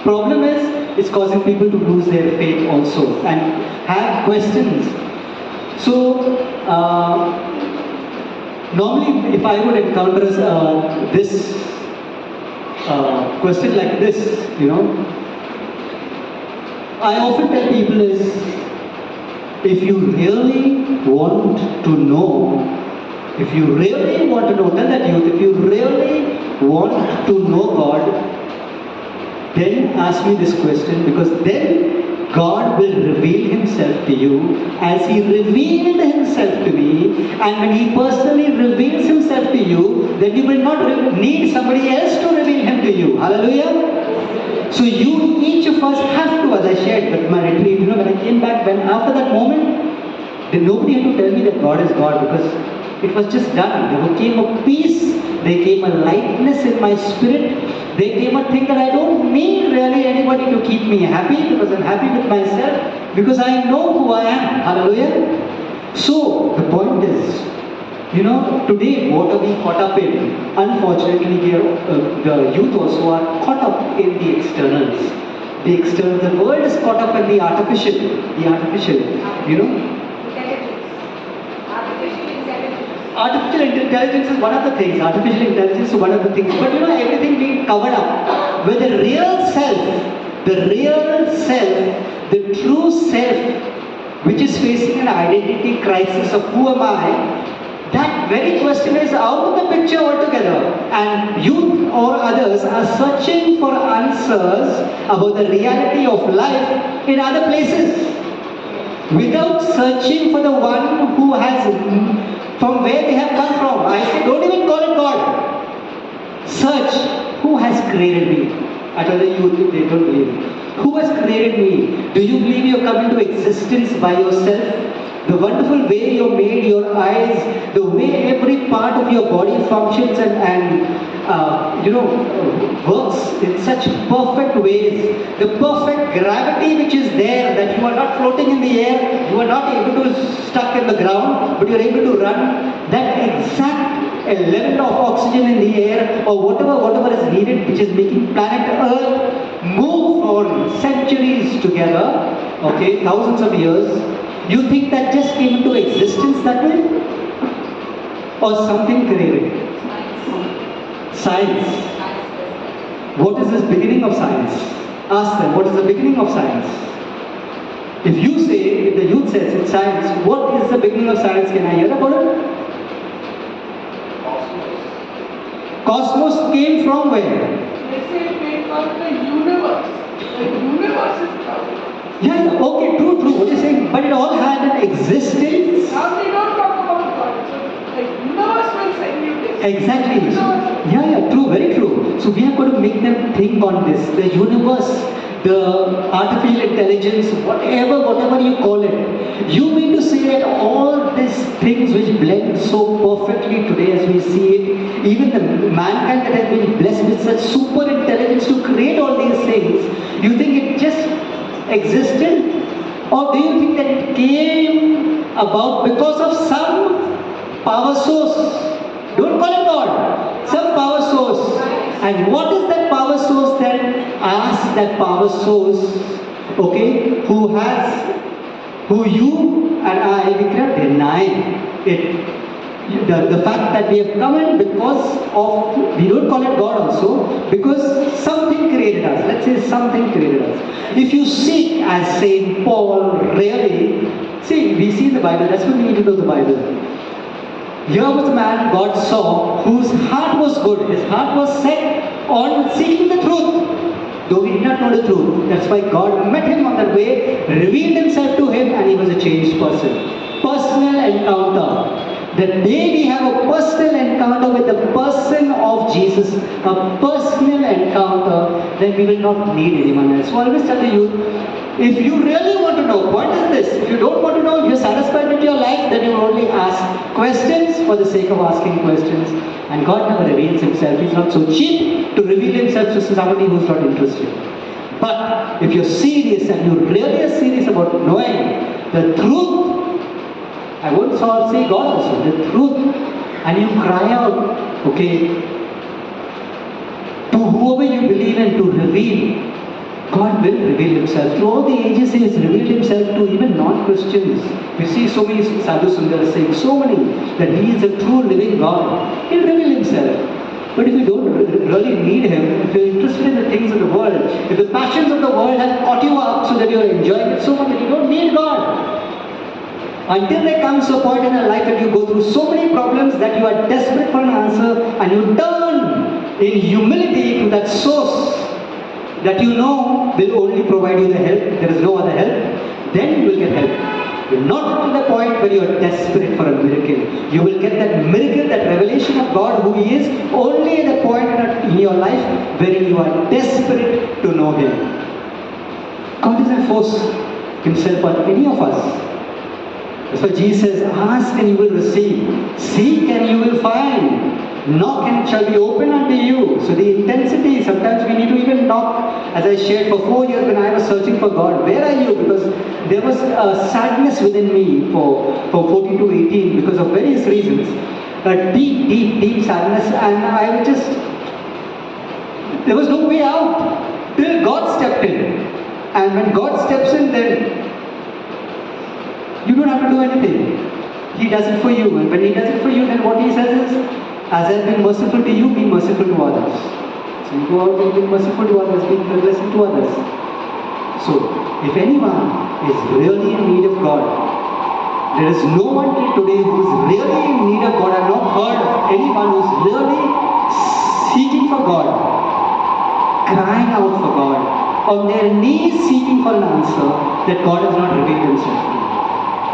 problem is, it's causing people to lose their faith also and have questions. So, normally if I would encounter this question like this, I often tell people is, if you really want to know, if you really want to know, tell that youth, if you really want to know God, then ask me this question, because then God will reveal Himself to you as He revealed Himself to me. And when He personally reveals Himself to you, then you will not need somebody else to reveal Him to you. Hallelujah. So you, each of us have to, as I shared with my retreat, when I came back, after that moment, then nobody had to tell me that God is God, because it was just done. There came a peace, there came a lightness in my spirit, there came a thing that I don't need really anybody to keep me happy, because I'm happy with myself, because I know who I am. Hallelujah. So the point is, today what are we caught up in? Unfortunately, the youth also are caught up in the externals. The world is caught up in the artificial, Artificial intelligence is one of the things. Artificial intelligence is one of the things. But everything being covered up. Where the real self, the true self, which is facing an identity crisis of who am I, that very question is out of the picture altogether. And youth or others are searching for answers about the reality of life in other places, without searching for the one who has, from where they have come from. I say, don't even call it God. Search who has created me. I tell the youth, they don't believe me. Who has created me? Do you believe you have come into existence by yourself? The wonderful way you made your eyes, the way every part of your body functions and works in such perfect ways. The perfect gravity which is there, that you are not floating in the air, you are not able to stuck in the ground, but you are able to run. That exact level of oxygen in the air, or whatever is needed, which is making planet Earth move for centuries together, thousands of years. You think that just came into existence that way? Or something created? Science. What is the beginning of science? Ask them, what is the beginning of science? If the youth says it's science, what is the beginning of science? Can I hear about it? Cosmos came from where? They say it came from the universe. The universe is coming. Yeah, okay, true. What you're saying, but it all had an existence. Now they don't talk about God. So the universe will send you this. Exactly. Yeah, true, very true. So we have got to make them think on this. The universe, the artificial intelligence, whatever you call it. You mean to say that all these things which blend so perfectly today as we see it, even the mankind that has been blessed with such super intelligence to create all these things, you think it just existed? Or do you think that it came about because of some power source? Don't call it God. Some power source. And what is that power source then? Ask that power source, who you and I, we cannot deny it. The fact that we have come in because of, we don't call it God also, because something created us. Let's say something created us. If you seek, as Saint Paul really, we see in the Bible, that's what we need to know the Bible. Here was a man God saw whose heart was good. His heart was set on seeking the truth. Though he did not know the truth. That's why God met him on that way, revealed Himself to him, and he was a changed person. Personal encounter. The day we have a personal encounter with the person of Jesus, a personal encounter, then we will not need anyone else. So I always tell the youth, if you really want to know, point is this, if you don't want to know, you're satisfied with your life, then you will only ask questions for the sake of asking questions. And God never reveals Himself. He's not so cheap to reveal Himself to somebody who's not interested. But if you're serious and you really are serious about knowing the truth, I won't say God also, the truth, and you cry out, to whoever you believe in to reveal God will reveal himself. Throughout the ages, he has revealed himself to even non-Christians. We see so many Sadhu Sundar saying, so many, that he is a true living God. He'll reveal himself. But if you don't really need him, if you're interested in the things of the world, if the passions of the world have caught you up so that you're enjoying it so much that you don't need God, until there comes a point in your life that you go through so many problems that you are desperate for an answer and you turn in humility to that source that you know will only provide you the help, there is no other help, then you will get help. You're not to the point where you are desperate for a miracle. You will get that miracle, that revelation of God who He is, only at the point in your life where you are desperate to know Him. God doesn't force Himself on any of us. That's why Jesus says, ask and you will receive. Seek and you will find. Knock and it shall be open unto you. So the intensity, sometimes we need to even knock. As I shared for 4 years when I was searching for God, where are you? Because there was a sadness within me for 14 to 18 because of various reasons. A deep, deep, deep sadness, and I was just, there was no way out till God stepped in. And when God steps in, then you don't have to do anything. He does it for you. And when He does it for you, then what He says is, as I've been merciful to you, be merciful to others. So you go out and be merciful to others, be a blessing to others. So, if anyone is really in need of God, there is no one till today who is really in need of God. I've not heard of anyone who is really seeking for God, crying out for God, on their knees seeking for an answer that God has not revealed Himself to.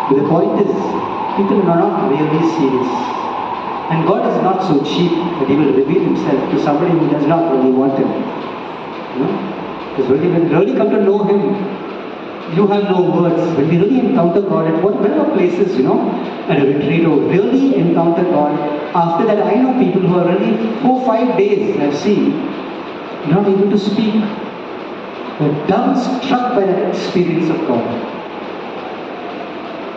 But the point is, people are not really serious. And God is not so cheap that He will reveal Himself to somebody who does not really want Him. You know? Because when we really come to know Him, you have no words. When we really encounter God at whatever places, at a retreat or really encounter God, after that I know people who are really 4-5 days, I've seen, not able to speak. They're dumbstruck by that experience of God.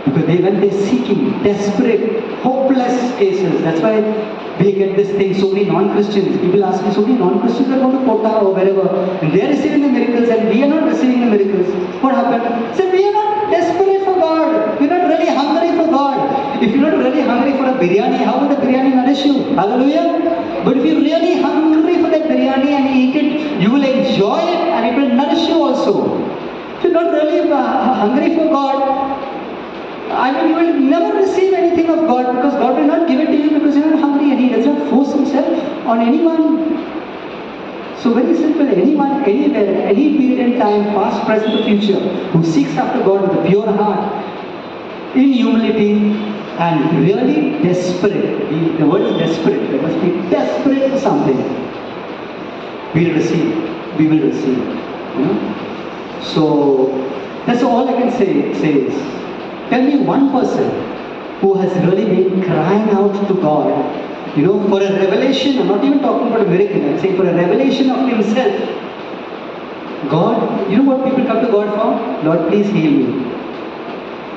Because when they're seeking, desperate, hopeless cases, that's why we get this thing, so many non-Christians, people ask me, so many non-Christians are going to Kota or wherever, and they are receiving the miracles and we are not receiving the miracles. What happened? So we are not desperate for God. We're not really hungry for God. If you're not really hungry for a biryani, how will the biryani nourish you? Hallelujah. But if you're really hungry for that biryani and eat it, you will enjoy it and it will nourish you also. If you're not really hungry for God, you will never receive anything of God, because God will not give it to you because you're not hungry, and He does not force Himself on anyone. So very simple, anyone, anywhere, any period in time, past, present or future, who seeks after God with a pure heart, in humility and really desperate, the word is desperate, they must be desperate for something, we will receive. So that's all I can say is, tell me one person who has really been crying out to God, for a revelation. I'm not even talking about a miracle, I'm saying for a revelation of Himself. God, you know what people come to God for? Lord, please heal me.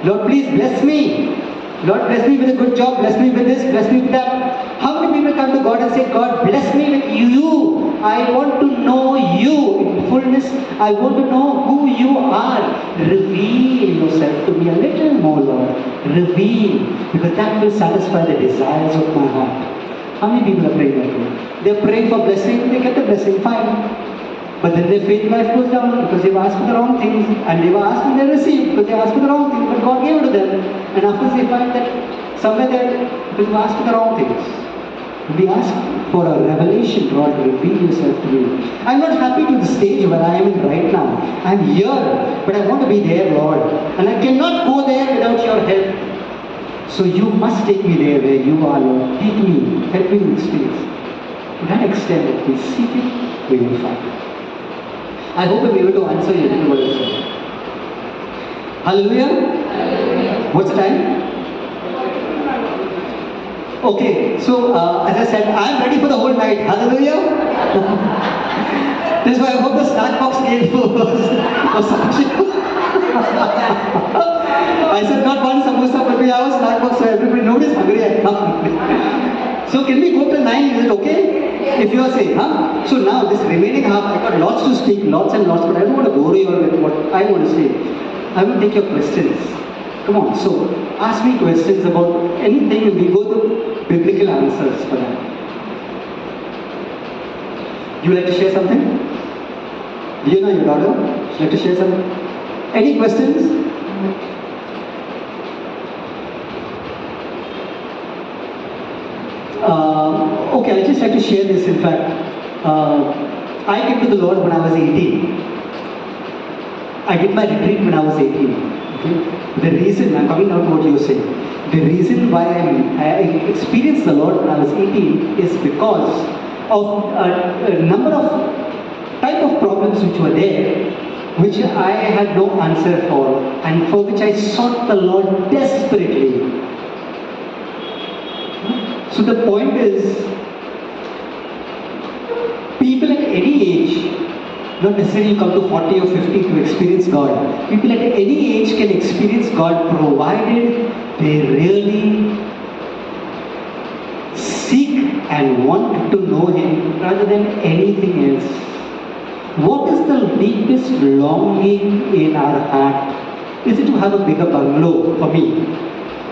Lord, please bless me. Lord, bless me with a good job, bless me with this, bless me with that. How many people come to God and say, God, bless me with you. I want to know you in fullness. I want to know who you are. Reveal yourself to me a little more, Lord. Reveal, because that will satisfy the desires of my heart. How many people are praying that way? They're praying for blessing, they get the blessing, fine. But then their faith life goes down because they've asked for the wrong things, and they were asked and they received because they asked for the wrong things, but God gave it to them. And after they find that somewhere there, because they asked for the wrong things. We ask for a revelation, Lord, reveal yourself to me. I'm not happy to the stage where I am in right now. I'm here, but I want to be there, Lord. And I cannot go there without your help. So you must take me there where you are, Lord. Take me, help me to experience. To that extent, if we seek it, we will find it. I hope I'm able to answer you in what you said. Hallelujah? Hallelujah. What's the time? Okay, so as I said, I'm ready for the whole night. Hallelujah? That's why I hope the snack box gave you was something. I said not one samosa, but we have a snack box so everybody, nobody's hungry. I come. So can we go to 9? Is it okay? If you are saying, huh? So now this remaining half, I got lots to speak, lots and lots, but I don't want to bore you all with what I want to say. I will take your questions. Come on, so ask me questions about anything and we go to biblical answers for that. You like to share something? Do you know your daughter? Would you like to share something? Any questions? Okay, I just like to share this. In fact, I came to the Lord when I was 18. I did my retreat when I was 18. Okay? The reason, I'm coming down to what you're saying. The reason why I experienced the Lord when I was 18 is because of a number of type of problems which were there, which I had no answer for, and for which I sought the Lord desperately. So the point is, people at any age, not necessarily come to 40 or 50 to experience God. People at any age can experience God provided they really seek and want to know Him rather than anything else. What is the deepest longing in our heart? Is it to have a bigger bungalow for me?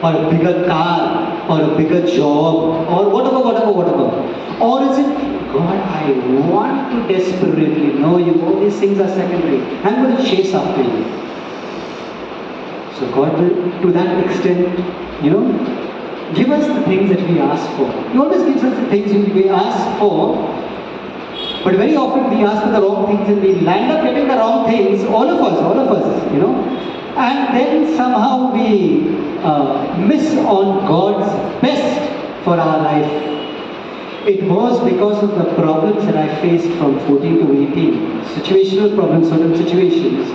Or a bigger car? Or a bigger job? Or whatever? Or is it, God, I want to desperately know You. All these things are secondary. I'm going to chase after You. So God will, to that extent, give us the things that we ask for. He always gives us the things we ask for. But very often we ask for the wrong things and we land up getting the wrong things, all of us, And then somehow we miss on God's best for our life. It was because of the problems that I faced from 14 to 18, situational problems, certain situations,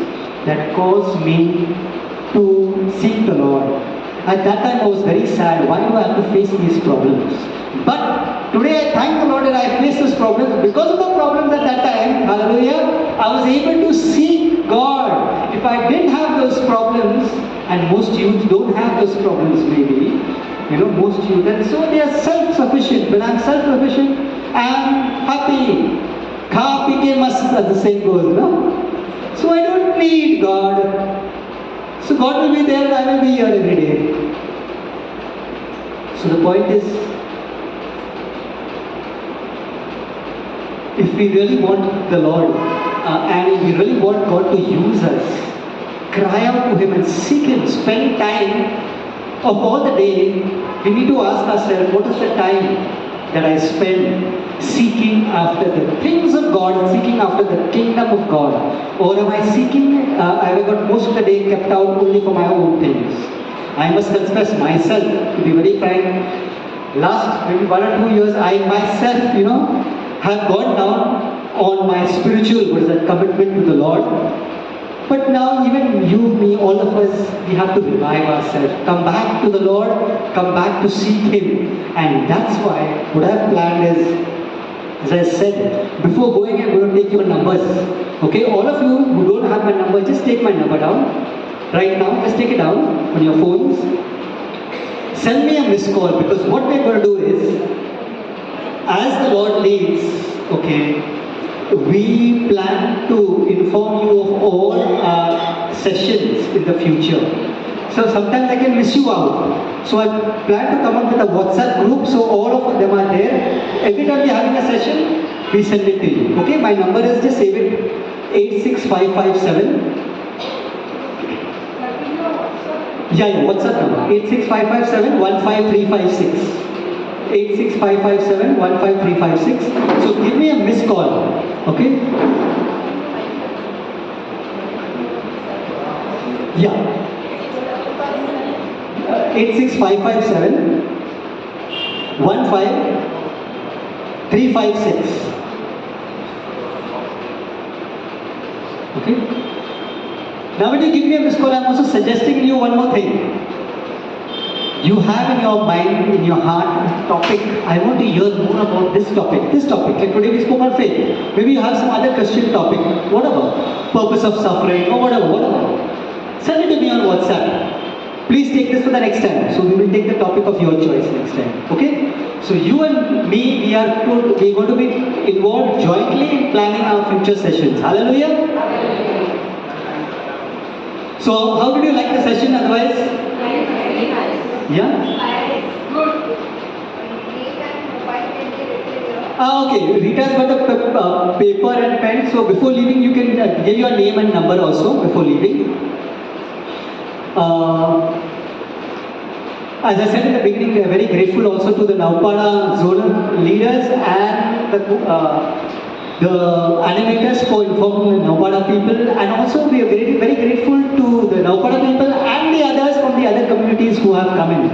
that caused me to seek the Lord. At that time I was very sad. Why do I have to face these problems? But today I thank the Lord that I faced those problems. Because of the problems at that time, hallelujah, I was able to seek God. If I didn't have those problems, and most youth don't have those problems maybe, most youth, and so they are self-sufficient. When I'm self-sufficient, I'm happy. Kha pi ke mast, as the saying goes, So I don't need God. So God will be there and I will be here every day. So the point is, if we really want the Lord and if we really want God to use us, cry out to Him and seek Him, spend time of all the day. We need to ask ourselves, what is the time that I spend seeking after the things of God, seeking after the kingdom of God? Or am I seeking, have I got most of the day kept out only for my own things? I must confess myself, to be very frank, last maybe 1 or 2 years, I myself, have gone down on my spiritual, commitment to the Lord. But now even you, me, all of us, we have to revive ourselves. Come back to the Lord, come back to seek Him. And that's why what I've planned is, as I said, before going I'm going to take your numbers. Okay, all of you who don't have my number, just take my number down. Right now, just take it down on your phones. Send me a missed call, because what we're going to do is, as the Lord leads, okay, we plan to inform you of all our sessions in the future. So sometimes I can miss you out. So I plan to come up with a WhatsApp group, so all of them are there. Every time we're having a session, we send it to you. Okay, my number is, just save it, 86557. Yeah, WhatsApp number, 86557 15356. 86557 15356. So give me a missed call, okay? Yeah. 86557 15356. Okay? Now when you give me a missed call, I'm also suggesting you one more thing. You have in your mind, in your heart, a topic. I want to hear more about this topic. Like today we spoke on faith. Maybe you have some other Christian topic. Whatever. Purpose of suffering or whatever. Send it to me on WhatsApp. Please take this for the next time. So we will take the topic of your choice next time. Okay? So you and me, we are going to be involved jointly in planning our future sessions. Hallelujah. So how did you like the session otherwise? Very nice. Yeah? Good. Okay, Rita's got a paper and pen. So before leaving, you can give your name and number also before leaving. As I said in the beginning, we are very grateful also to the Naupada zonal leaders and the animators for informing the Naupada people, and also we are very grateful to the Naupada people and the others from the other communities who have come in.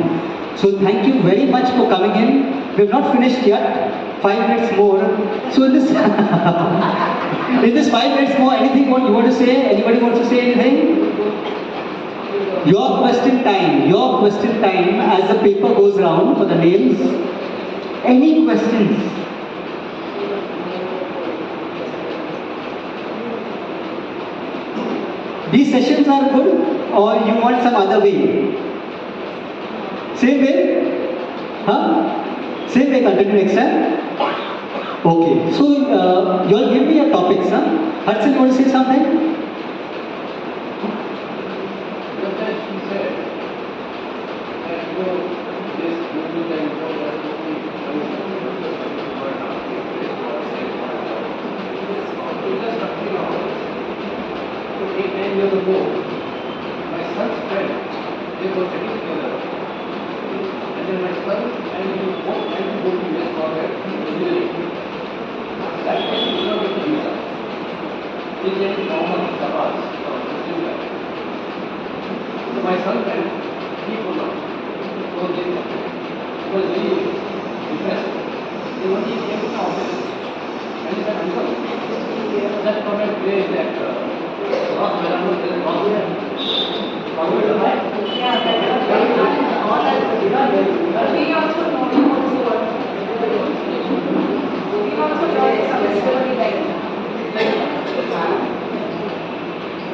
So thank you very much for coming in. We have not finished yet. 5 minutes more. So in this in this 5 minutes more, anything what you want to say? Anybody wants to say anything? Your question time as the paper goes round for the names. Any questions? These sessions are good, or you want some other way? Same way? Huh? Same way, continue next time? Okay, so you all give me your topics, huh? Hudson, you want to say something? Years ago, my son's friend, they were sitting together. And then my son and he both went to go to US for their engineering. That time he did not get the visa. He came to Mohammed Shabazz from Muslim guy. So my son went, he could not. So they he was very impressed. Then when he came to the office, and he said, Uncle, just come and play that cross Melanur is a cross. We also know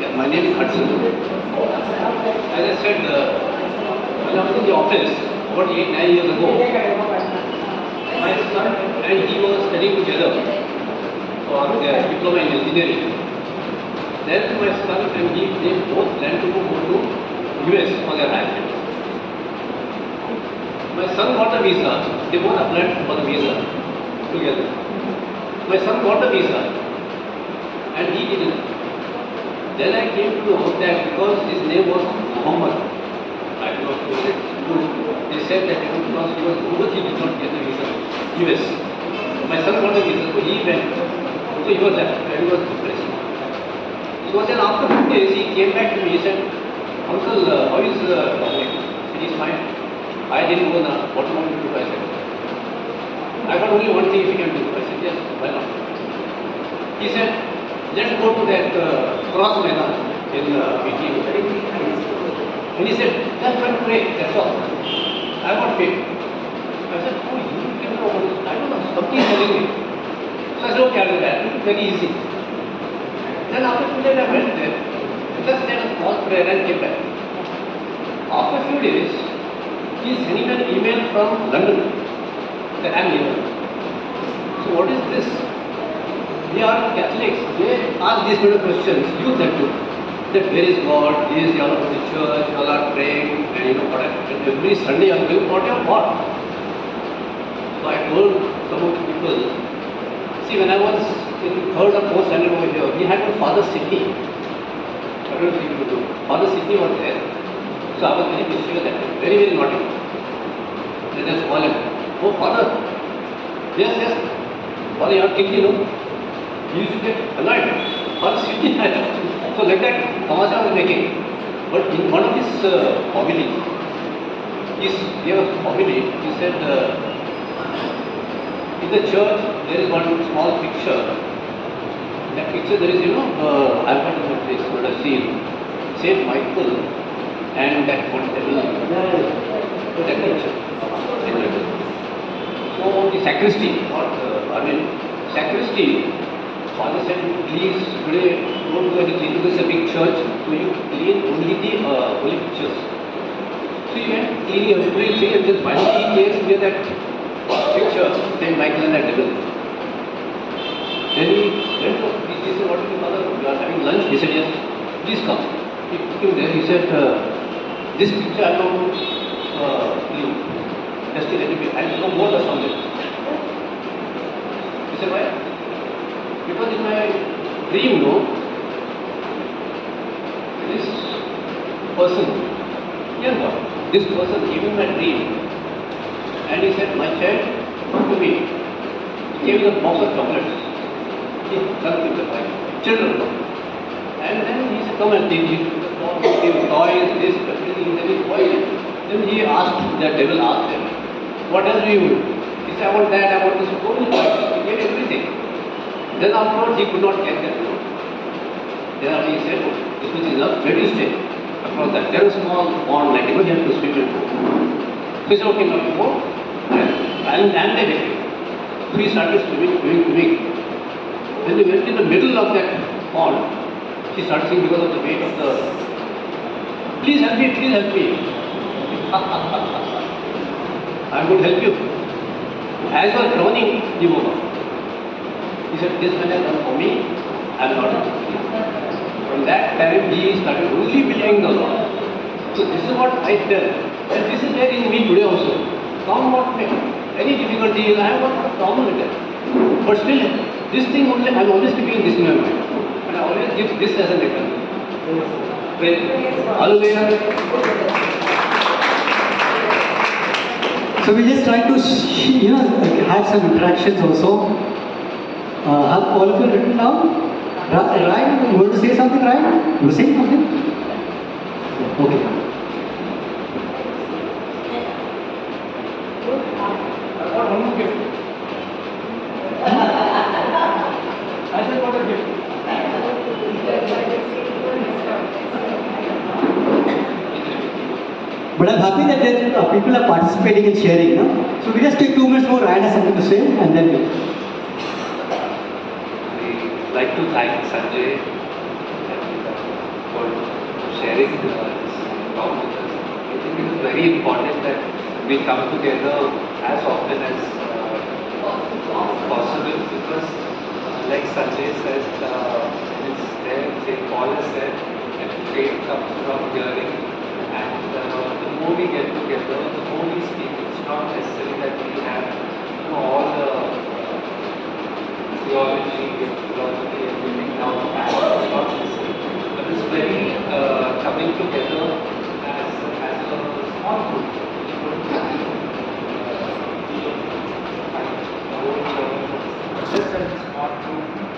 Yeah, my name is Hudson. As I said, when I was in the office about 8-9 years ago, my son and he were studying together for their diploma in engineering. Then my son and he, they both planned to go to US for their bachelor. My son got a visa. They both applied for the visa together. My son got a visa and he didn't. Then I came to know that because his name was Muhammad, I was they said that because he was Muhammad, he did not get the visa US. My son got a visa, so he went. So he was left and he was depressed. So then after 2 days he came back to me, he said, Uncle, how is Dominic? I said, he's fine. I didn't go now. What do you want me to do? I said, I got only one thing if you can do. I said, yes, why not? He said, let's go to that cross Maidan in PTU. And he said, just try to pray, that's all. I got faith. I said, oh, you can know what is, I don't know, something is telling me. So I said, okay, I'll do that. It's very easy. Then after 2 days I went there, just said a small prayer and came back. After a few days, he sent me an email from London that I'm here. So what is this? They are Catholics. They ask these kind of questions. You that too. That where is God? Is you all go to church, you all are praying, and you know what? And every Sunday you are doing what you have got. So I told some of the people. See, when I was in third or fourth standard over here, we had one Father Sidney. I don't know if you do. Father Sidney was there. So I was very mischievous that time. Very naughty. Then I call him. Oh, Father. Yes, yes. Father, you are thinking, no? He used to get annoyed. Father Sidney. So like that, Tamasha was making. But in one of his homily, he gave a homily. He said, in the church, there is one small picture. In that picture, there is, I've got the place called a scene. Saint Michael and that one devil. That picture. So the sacristy, sacristy, Father said, please, today don't do any cleaning. This is a big church, so you clean only the holy pictures. So he went cleaning everything and then finally he came near that picture, Saint Michael and that devil. Then he went to, he said, what is your mother? You are having lunch? He said, yes. Please come. He took him there. He said, this picture I want to leave. Just a little bit. I will become more astounded. He said, why? Because in my dream, this person, young boy, this person gave me my dream. And he said, my child, come to me. He gave me a box of chocolates. He done with the children. And then he said, come and take it. Give toys, this, everything. Then he spoiled. Then he asked, the devil asked him, what else do you want? He said, I want that, I want this. Only he gave everything. Then afterwards he could not get that. Then after he said, oh, this much is enough, where do you stay? Across that. There is a small pond, like you have to swim in. So he said, okay, now you go. And they help you. So he started swimming. When they went in the middle of that pond, he started saying because of the weight of the, please help me, please help me. I would help you. As you are drowning, he woke up. He said, this man has done for me, I am not done for you. From that time, he started only believing the Lord. So this is what I tell. And this is there in me today also. Come what may. Any difficulty, I have got a problem with that. But still, this thing only, I am always keeping this in my mind. And I always give this as an example. Hallelujah. So we just try to, have some interactions also. Have all of you written down? Ryan, you want to say something, Ryan? You were saying something? Okay. I want one more gift. I just want a gift. But I'm happy that there people are participating and sharing. No? So we just take 2 minutes more. Ryan has something to say, and then we. I'd like to thank Sanjay for sharing this talk with us. I think it is very important that we come together as often as possible because, like Sanjay says, it's there, St. Paul has said, that faith comes from hearing, and the more we get together, the more we speak. It's not necessary that we have all the theology, philosophy, everything down pat. It's not necessary. But it's very coming together as a small group.